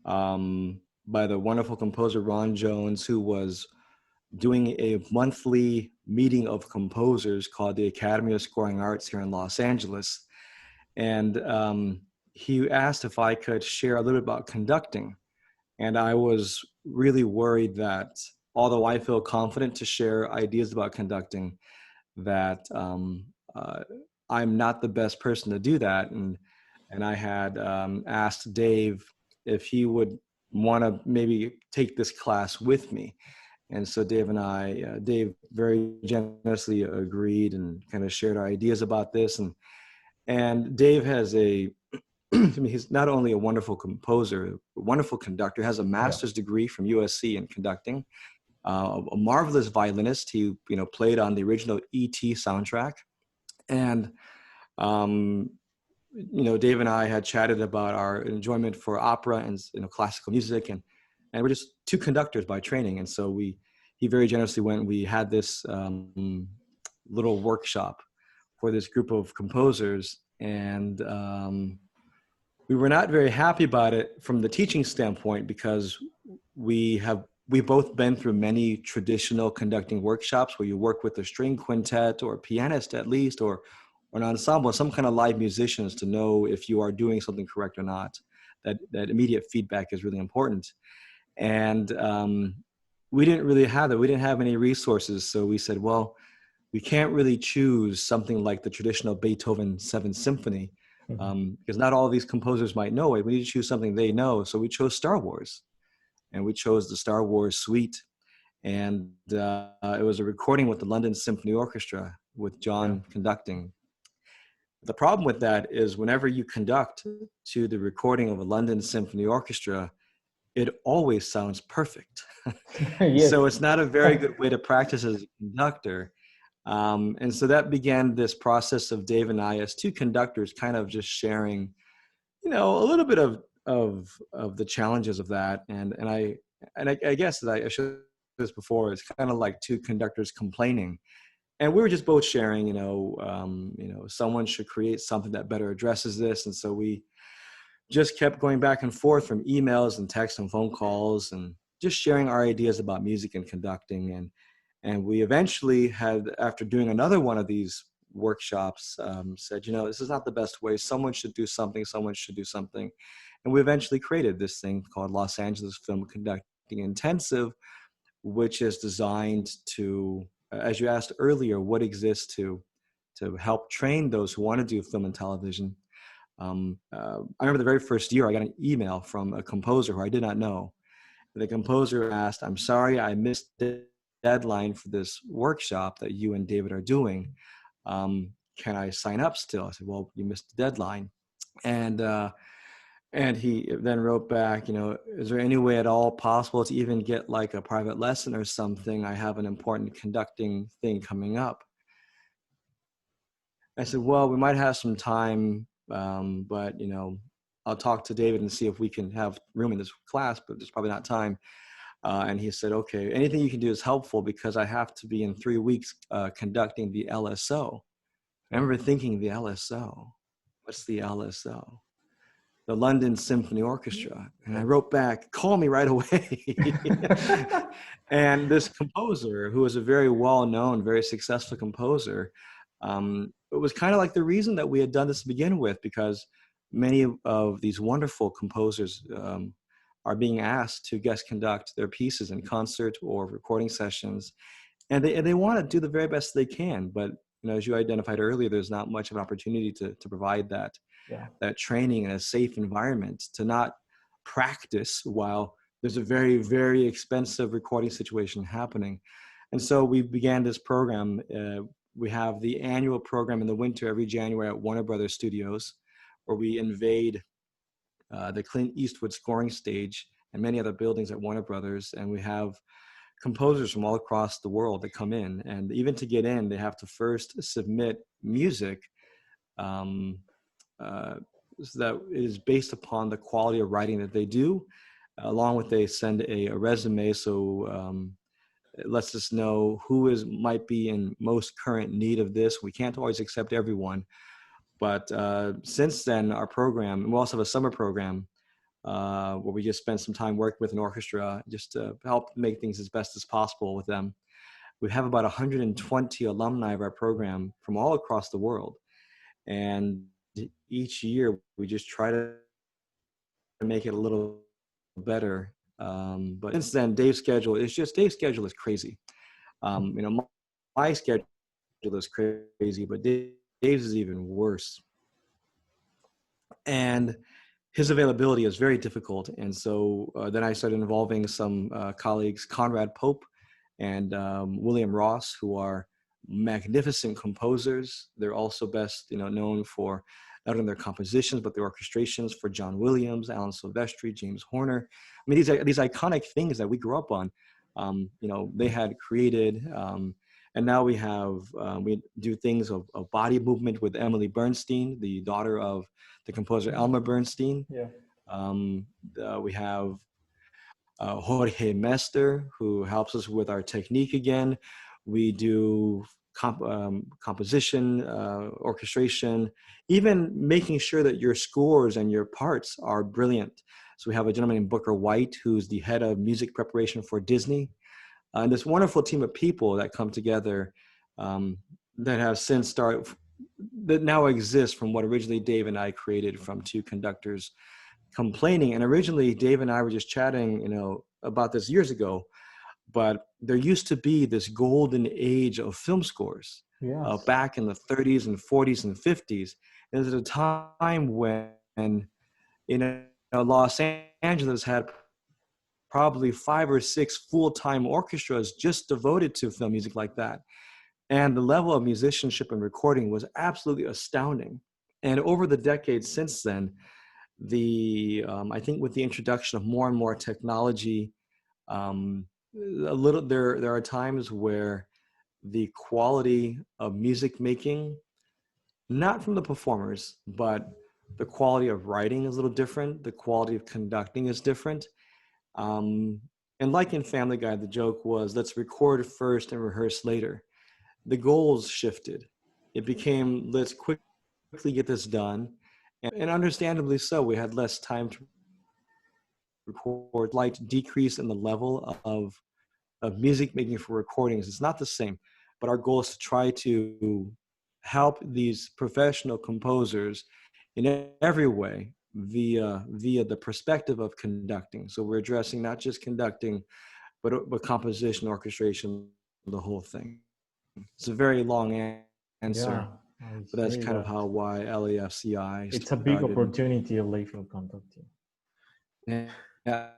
by the wonderful composer Ron Jones, who was doing a monthly meeting of composers called the Academy of Scoring Arts here in Los Angeles. And he asked if I could share a little bit about conducting. And I was really worried that, although I feel confident to share ideas about conducting, that I'm not the best person to do that. And I had asked Dave if he would want to maybe take this class with me. And so Dave very generously agreed and kind of shared our ideas about this. And Dave has he's not only a wonderful composer, a wonderful conductor, has a master's degree from USC in conducting, a marvelous violinist. He, played on the original E.T. soundtrack. And, Dave and I had chatted about our enjoyment for opera and, classical music. And we're just 2 conductors by training. And so he very generously went, we had this little workshop for this group of composers. And we were not very happy about it from the teaching standpoint, because we've both been through many traditional conducting workshops where you work with a string quintet or a pianist at least, or an ensemble, some kind of live musicians, to know if you are doing something correct or not. That immediate feedback is really important. And we didn't really have that. We didn't have any resources. So we said, well, we can't really choose something like the traditional Beethoven 7th Symphony, because not all of these composers might know it. We need to choose something they know. So we chose Star Wars, and we chose the Star Wars suite. And it was a recording with the London Symphony Orchestra with John conducting. The problem with that is whenever you conduct to the recording of a London Symphony Orchestra, it always sounds perfect. Yes. So it's not a very good way to practice as a conductor. And so that began this process of Dave and I, as 2 conductors, kind of just sharing, a little bit of the challenges of that. And I guess that I shared this before, it's kind of like 2 conductors complaining. And we were just both sharing, someone should create something that better addresses this. And so we just kept going back and forth from emails and texts and phone calls, and just sharing our ideas about music and conducting. And we eventually had, after doing another one of these workshops, said, you know, this is not the best way. Someone should do something. Someone should do something. And we eventually created this thing called Los Angeles Film Conducting Intensive, which is designed to, as you asked earlier, what exists to help train those who want to do film and television. I remember the very first year I got an email from a composer who I did not know. The composer asked, "I'm sorry, I missed the deadline for this workshop that you and David are doing. Can I sign up still?" I said, "Well, you missed the deadline." And and he then wrote back, you know, "Is there any way at all possible to even get like a private lesson or something? I have an important conducting thing coming up." I said, "Well, we might have some time, but, you know, I'll talk to David and see if we can have room in this class, but there's probably not time." And he said, "Okay, anything you can do is helpful because I have to be in 3 weeks conducting the LSO." I remember thinking, the LSO? What's the LSO? The London Symphony Orchestra. And I wrote back, "Call me right away." And this composer, who was a very well-known, very successful composer, it was kind of like the reason that we had done this to begin with, because many of these wonderful composers are being asked to guest conduct their pieces in concert or recording sessions. And they want to do the very best they can. But, you know, as you identified earlier, there's not much of an opportunity to provide that. Yeah. That training in a safe environment, to not practice while there's a very, very expensive recording situation happening. And so we began this program. We have the annual program in the winter every January at Warner Brothers Studios, where we invade the Clint Eastwood scoring stage and many other buildings at Warner Brothers. And we have composers from all across the world that come in. And even to get in, they have to first submit music so that it is based upon the quality of writing that they do, along with they send a resume. So it lets us know who might be in most current need of this. We can't always accept everyone. But since then, our program, and we also have a summer program where we just spend some time working with an orchestra just to help make things as best as possible with them. We have about 120 alumni of our program from all across the world. And each year we just try to make it a little better. But since then, Dave's schedule is crazy. You know, my schedule is crazy, but Dave's is even worse. And his availability is very difficult. And so then I started involving some colleagues, Conrad Pope and William Ross, who are magnificent composers. They're also best, you know, known for not only their compositions, but their orchestrations for John Williams, Alan Silvestri, James Horner. I mean, these iconic things that we grew up on, you know, they had created. And now we do things of body movement with Emily Bernstein, the daughter of the composer Elmer Bernstein. Yeah. We have Jorge Mester, who helps us with our technique again. We do composition, orchestration, even making sure that your scores and your parts are brilliant. So we have a gentleman named Booker White, who's the head of music preparation for Disney. And this wonderful team of people that come together that have since started, that now exists from what originally Dave and I created from two conductors complaining. And originally Dave and I were just chatting, you know, about this years ago, but there used to be this golden age of film scores. Yes. Back in the 30s and 40s and 50s. And at a time when, you know, Los Angeles had probably 5 or 6 full-time orchestras just devoted to film music like that. And the level of musicianship and recording was absolutely astounding. And over the decades since then, I think with the introduction of more and more technology, there are times where the quality of music making, not from the performers, but the quality of writing is a little different. The quality of conducting is different. And like in Family Guy, the joke was, let's record first and rehearse later. The goals shifted. It became, let's quickly get this done. And understandably so, we had less time to record. Slight decrease in the level of music making for recordings. It's not the same, but our goal is to try to help these professional composers in every way via the perspective of conducting. So we're addressing not just conducting, but composition, orchestration, the whole thing. It's a very long answer, Yeah, I but that's hear kind of that. how why LAFCI It's a big started. opportunity of legal conducting. Yeah.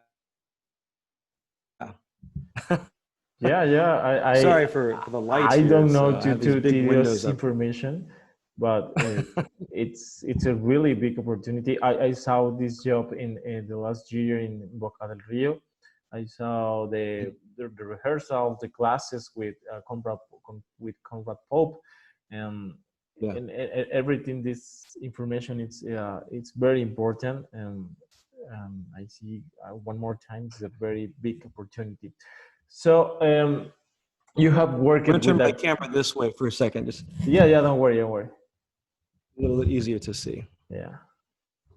Yeah, yeah. Sorry for the lights I here. don't It's know I have these too big tedious windows up. information, but it's a really big opportunity. I saw this job in the last year in Boca del Rio. I saw the rehearsal, the classes with Conrad Pope, and Yeah. everything. This information it's very important, and I see one more time it's a very big opportunity. So you have worked I'm gonna with turn my that. camera this way for a second, just Yeah, yeah. Don't worry, don't worry. a little easier to see. Yeah,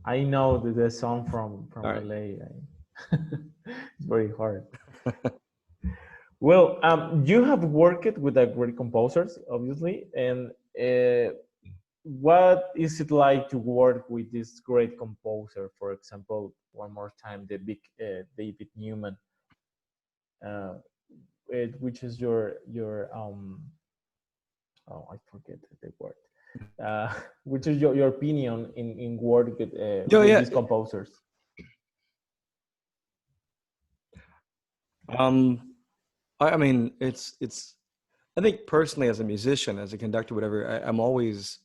I know the song from All right. LA. It's very hard. Well, you have worked with a great composers, obviously, and what is it like to work with this great composer? For example, one more time, the big David Newman. Uh, which is your oh, I forget the word. Which is your opinion in work Oh with yeah. these composers? Um, I mean, it's. I think personally, as a musician, as a conductor, whatever, I'm always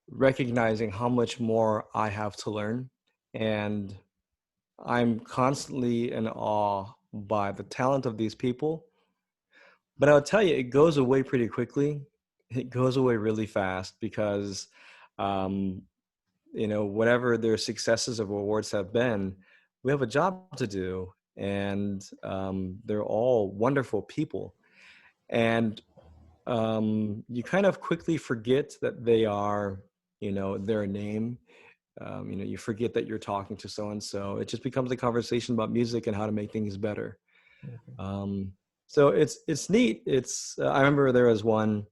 recognizing how much more I have to learn, and I'm constantly in awe by the talent of these people. But I'll tell you, it goes away pretty quickly. It goes away really fast because, um, whatever their successes of awards have been, we have a job to do, and they're all wonderful people. And you kind of quickly forget that they are, their name. You forget that you're talking to so and so. It just becomes a conversation about music and how to make things better. Okay. Um, so it's neat. It's I remember there was one.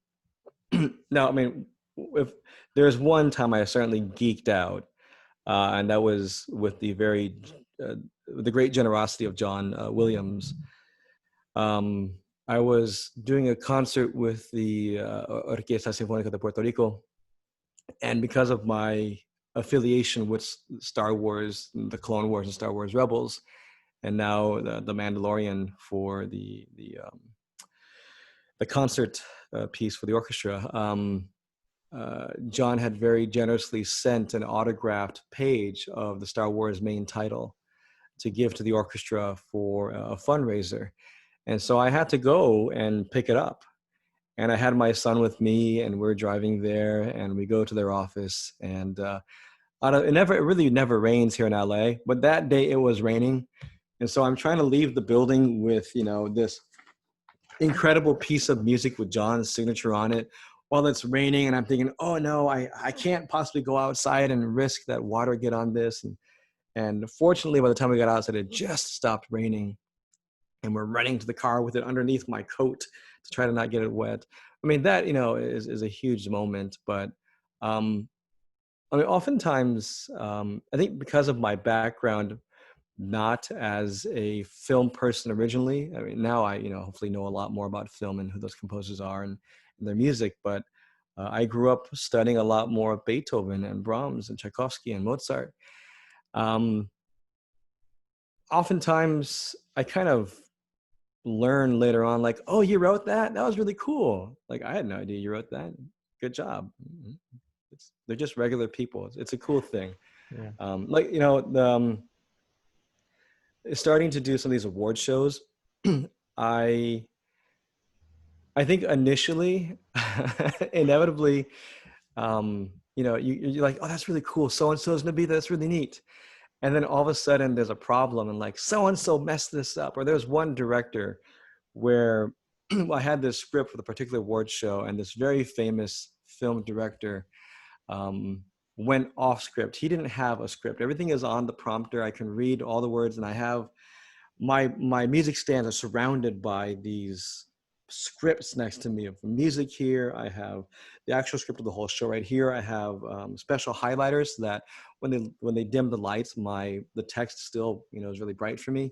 No, I mean, if there's one time I certainly geeked out, and that was with uh, the great generosity of John Williams. Um, I was doing a concert with the Orquesta Sinfónica de Puerto Rico, and because of my affiliation with Star Wars, the Clone Wars and Star Wars Rebels, and now the Mandalorian for the concert piece for the orchestra, John had very generously sent an autographed page of the Star Wars main title to give to the orchestra for a fundraiser. And so I had to go and pick it up. And I had my son with me, and we're driving there, and we go to their office. And it really never rains here in LA, but that day it was raining. And so I'm trying to leave the building with, this incredible piece of music with John's signature on it while it's raining. And I'm thinking, oh no, I can't possibly go outside and risk that water get on this. And fortunately, by the time we got outside, it just stopped raining. And we're running to the car with it underneath my coat to try to not get it wet. I mean, that, is a huge moment. But I mean, oftentimes, I think because of my background, not as a film person originally. I mean, now I, hopefully know a lot more about film and who those composers are and their music. But I grew up studying a lot more of Beethoven and Brahms and Tchaikovsky and Mozart. Um, Oftentimes, I kind of learn later on, like, oh, you wrote that? That was really cool. Like, I had no idea you wrote that. Good job. They're just regular people. It's a cool thing. Yeah. Like, starting to do some of these award shows, I I think initially, inevitably, you're like, oh, that's really cool. So and so is gonna be there. That's really neat. And then all of a sudden, there's a problem, and like so and so messed this up. Or there's one director where I had this script for the particular award show, and this very famous film director went off script. He didn't have a script. Everything is on the prompter. I can read all the words, and I have my music stands are surrounded by these scripts next to me of music here. I have the actual script of the whole show right here. I have special highlighters that when they dim the lights, the text still, is really bright for me.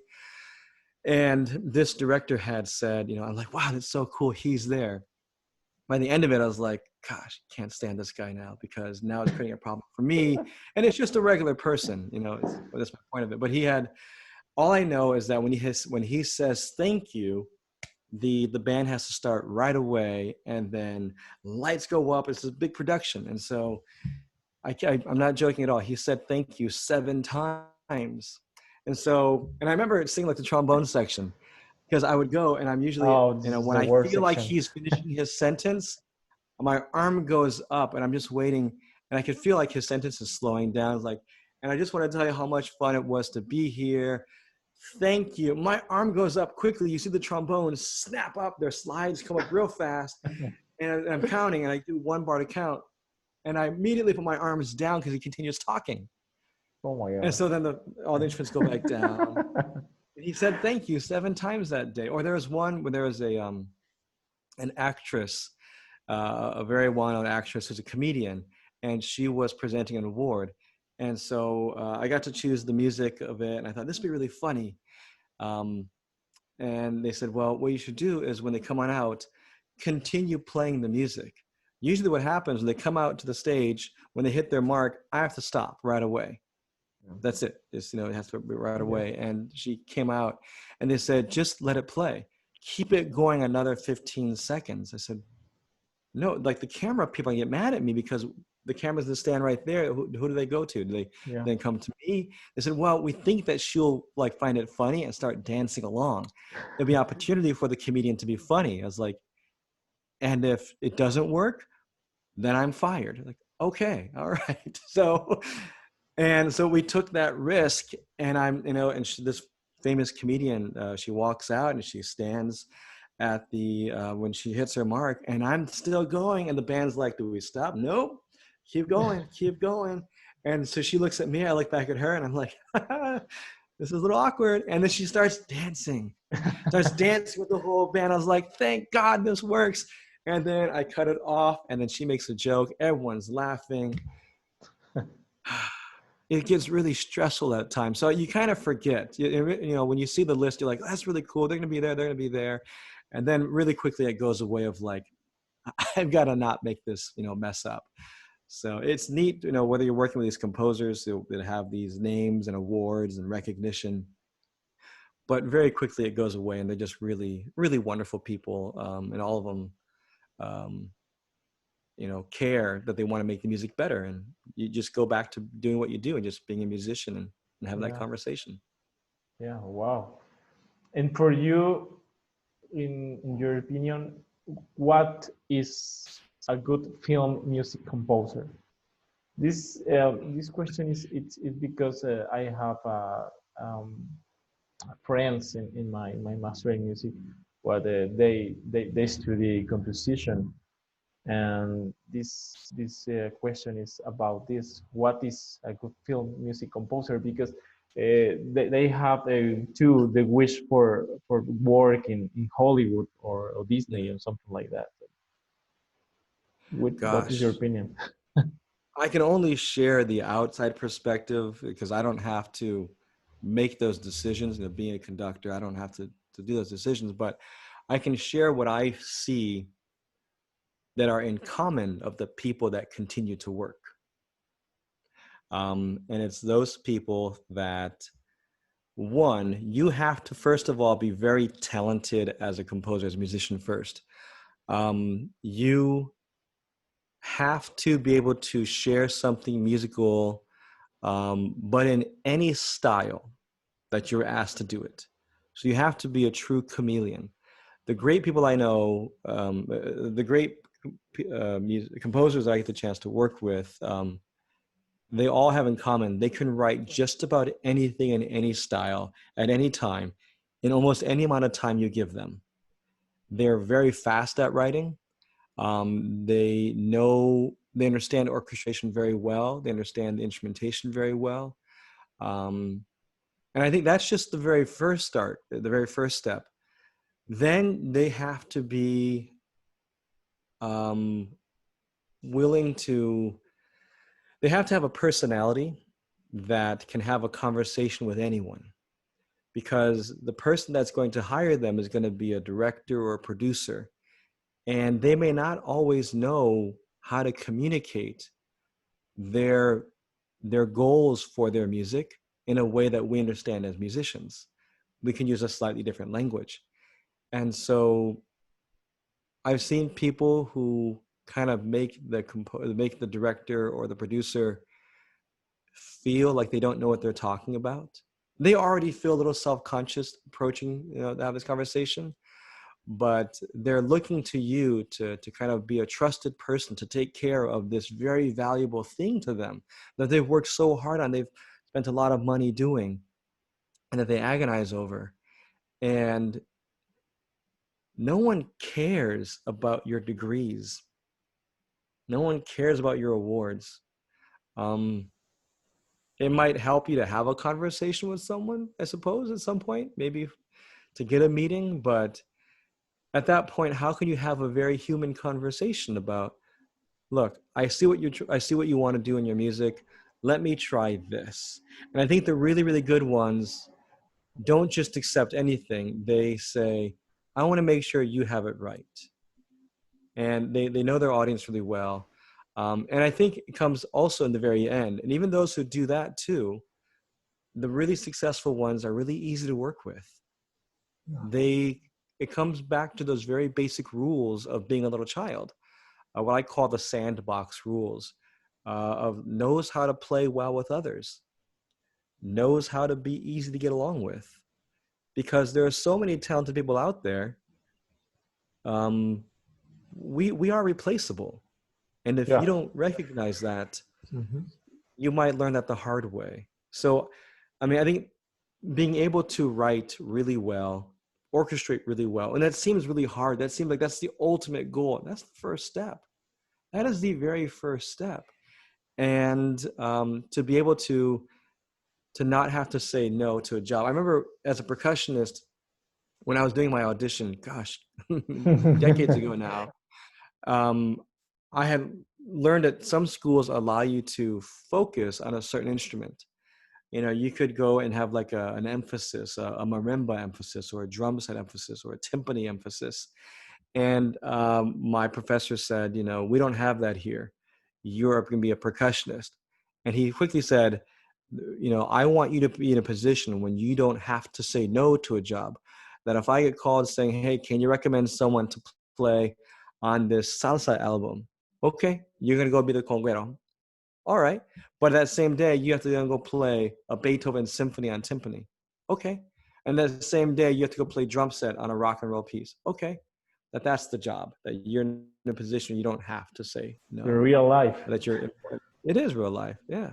And this director had said, I'm like, wow, that's so cool. He's there. By the end of it, I was like, gosh, can't stand this guy now, because now it's creating a problem for me. And it's just a regular person, that's my point of it. But all I know is that when he says thank you, the band has to start right away, and then lights go up. It's a big production. And so I'm not joking at all. He said thank you 7 times. And I remember seeing like the trombone section, because I would go and I'm usually, This is when the I worst feel like section. he's finishing his sentence, my arm goes up and I'm just waiting, and I could feel like his sentence is slowing down. It's like, and I just want to tell you how much fun it was to be here. Thank you. My arm goes up quickly. You see the trombone snap up, their slides come up real fast, and I'm counting, and I do 1 bar to count, and I immediately put my arms down because he continues talking. Oh my God. And so then all the instruments go back down. He said thank you 7 times that day. Or there was one where there was an actress, a very well-known actress who's a comedian, and she was presenting an award. And so I got to choose the music of it, and I thought this would be really funny. And they said, well, what you should do is when they come on out, continue playing the music. Usually what happens when they come out to the stage, when they hit their mark, I have to stop right away. That's it. It has to be right away. And she came out and they said, just let it play. Keep it going another 15 seconds. I said, no, like the camera people get mad at me because the cameras that stand right there, who do they go to? Do they then come to me? They said, well, we think that she'll like find it funny and start dancing along. There'll be opportunity for the comedian to be funny. I was like, and if it doesn't work, then I'm fired. Like, okay, all right. So we took that risk, and this famous comedian, she walks out and she stands at when she hits her mark, and I'm still going, and the band's like, do we stop? Nope, keep going, keep going. And so she looks at me, I look back at her, and I'm like, this is a little awkward. And then she starts dancing with the whole band. I was like, thank God this works. And then I cut it off, and then she makes a joke. Everyone's laughing. It gets really stressful at times. So you kind of forget, when you see the list, you're like, that's really cool. They're going to be there. They're going to be there. And then really quickly it goes away of like, I've got to not make this, mess up. So it's neat, whether you're working with these composers that have these names and awards and recognition, but very quickly it goes away, and they're just really, really wonderful people. And all of them, care that they want to make the music better. And you just go back to doing what you do and just being a musician and having that conversation. Yeah, wow. And for you, in your opinion, what is a good film music composer? This question is because I have friends in my master in music, where they study composition. And this question is about this: what is a good film music composer? Because they have the wish for work in Hollywood or Disney or something like that. What is your opinion? I can only share the outside perspective because I don't have to make those decisions. Being a conductor, I don't have to do those decisions, but I can share what I see that are in common of the people that continue to work. And it's those people that, one, you have to, first of all, be very talented as a composer, as a musician first. You have to be able to share something musical, but in any style that you're asked to do it. So you have to be a true chameleon. The great people I know, the great composers I get the chance to work with, they all have in common, they can write just about anything in any style at any time in almost any amount of time you give them. They're very fast at writing. They understand orchestration very well. They understand the instrumentation very well. And I think that's just the very first step. then they have to be willing to, they have to have a personality that can have a conversation with anyone, because the person that's going to hire them is going to be a director or a producer, and they may not always know how to communicate their goals for their music in a way that we understand as musicians. We can use a slightly different language. And so I've seen people who kind of make the director or the producer feel like they don't know what they're talking about. They already feel a little self-conscious approaching, to have this conversation, but they're looking to you to kind of be a trusted person to take care of this very valuable thing to them that they've worked so hard on, they've spent a lot of money doing, and that they agonize over. And no one cares about your degrees. No one cares about your awards. It might help you to have a conversation with someone, I suppose, at some point, maybe to get a meeting. But at that point, how can you have a very human conversation about, look, I see what you want to do in your music. Let me try this. And I think the really, really good ones don't just accept anything. They say, I want to make sure you have it right. And they know their audience really well. And I think it comes also in the very end. And even those who do that too, the really successful ones are really easy to work with. It comes back to those very basic rules of being a little child, what I call the sandbox rules, of knows how to play well with others, knows how to be easy to get along with, because there are so many talented people out there. We are replaceable. And if you don't recognize that, you might learn that the hard way. So, I mean, I think being able to write really well, orchestrate really well, and that seems really hard. That seems like that's the ultimate goal. That's the first step. That is the very first step. And to be able to not have to say no to a job. I remember as a percussionist, when I was doing my audition, gosh, decades ago now, I had learned that some schools allow you to focus on a certain instrument. You could go and have like an emphasis, a marimba emphasis, or a drum set emphasis, or a timpani emphasis. And my professor said, we don't have that here. You're going to be a percussionist. And he quickly said, I want you to be in a position when you don't have to say no to a job. That if I get called saying, hey, can you recommend someone to play on this salsa album? Okay, you're going to go be the conguero. All right. But that same day, you have to then go play a Beethoven symphony on timpani. Okay. And that same day, you have to go play drum set on a rock and roll piece. Okay. That's the job, that you're in a position you don't have to say no. In real life. It is real life. Yeah.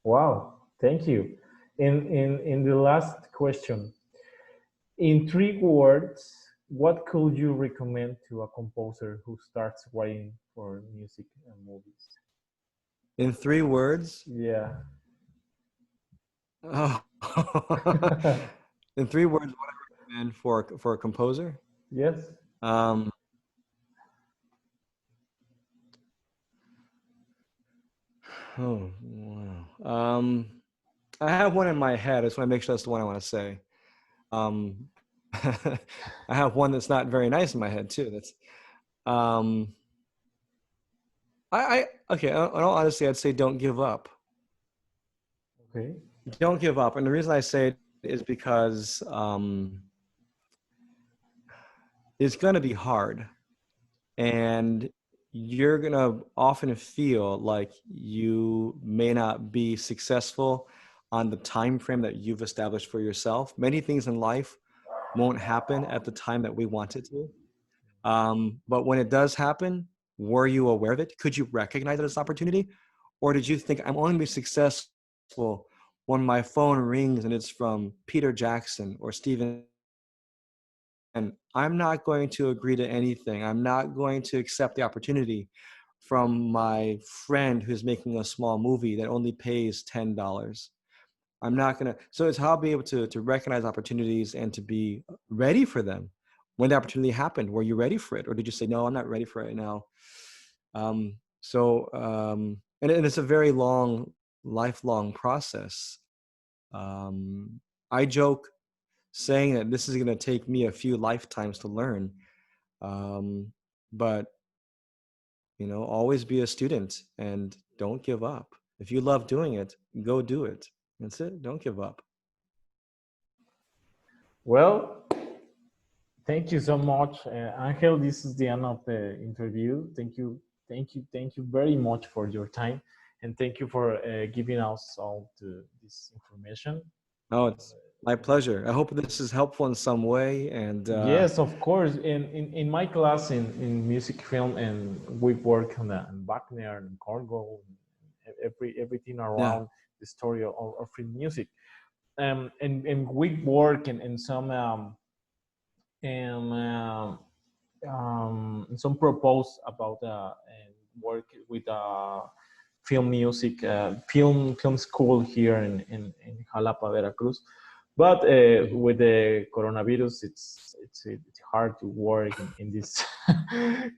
Wow. Thank you. In the last question, in 3 words, what could you recommend to a composer who starts writing for music and movies? In 3 words? Yeah. Oh. In 3 words, what I recommend for a composer? Yes. Oh, wow. I have one in my head. I just want to make sure that's the one I want to say. I have one that's not very nice in my head too. That's, okay. In all honesty, I'd say don't give up. Okay. Don't give up. And the reason I say it is because it's going to be hard, and you're going to often feel like you may not be successful on the time frame that you've established for yourself. Many things in life won't happen at the time that we want it to. But when it does happen, were you aware of it? Could you recognize it as an opportunity? Or did you think, I'm only going to be successful when my phone rings and it's from Peter Jackson or Stephen, and I'm not going to agree to anything. I'm not going to accept the opportunity from my friend who's making a small movie that only pays $10. I'm not going to. So it's how I'll be able to recognize opportunities and to be ready for them. when the opportunity happened, were you ready for it? Or did you say, no, I'm not ready for it right now? And it's a very long, lifelong process. I joke saying that this is going to take me a few lifetimes to learn. But, you know, always be a student and don't give up. If you love doing it, go do it. That's it. Don't give up. Well, thank you so much, Angel. This is the end of the interview. Thank you very much for your time, and thank you for giving us all this information. Oh, it's my pleasure. I hope this is helpful in some way. And yes, of course. In my class in music film, and we work on Wagner and Corgo, and everything yeah, around the story of film music. And we work in some and some propose about work with film music, film school here in Jalapa, Veracruz. But with the coronavirus, it's hard to work in this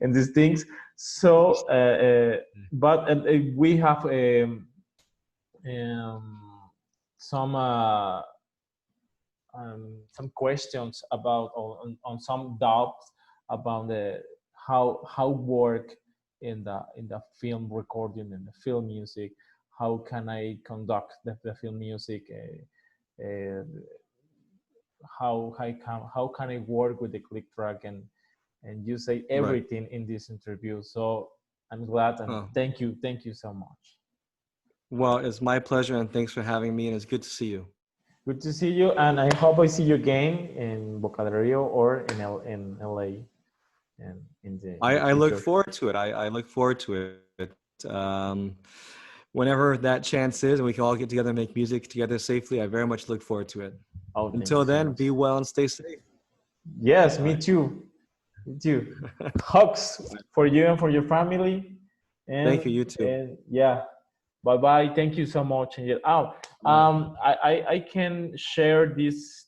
in these things. So, but we have some some questions about on some doubts about the how work in the film recording and the film music. How can I conduct the film music? Uh, how can I work with the click track, and you say right. everything in this interview. So I'm glad, and Oh, thank you so much. well, it's my pleasure, and thanks for having me, and it's good to see you. Good to see you, and I hope I see you again in Boca del Rio or in LA, and in the I look future. forward to it. I look forward to it. Whenever that chance is and we can all get together and make music together safely, I very much look forward to it. Oh, thank you Until so then, much. be well and stay safe. Yes, All me right. too. Me too. Hugs for you and for your family, Thank you. You too. and yeah. Bye bye. Thank you so much. And I can share this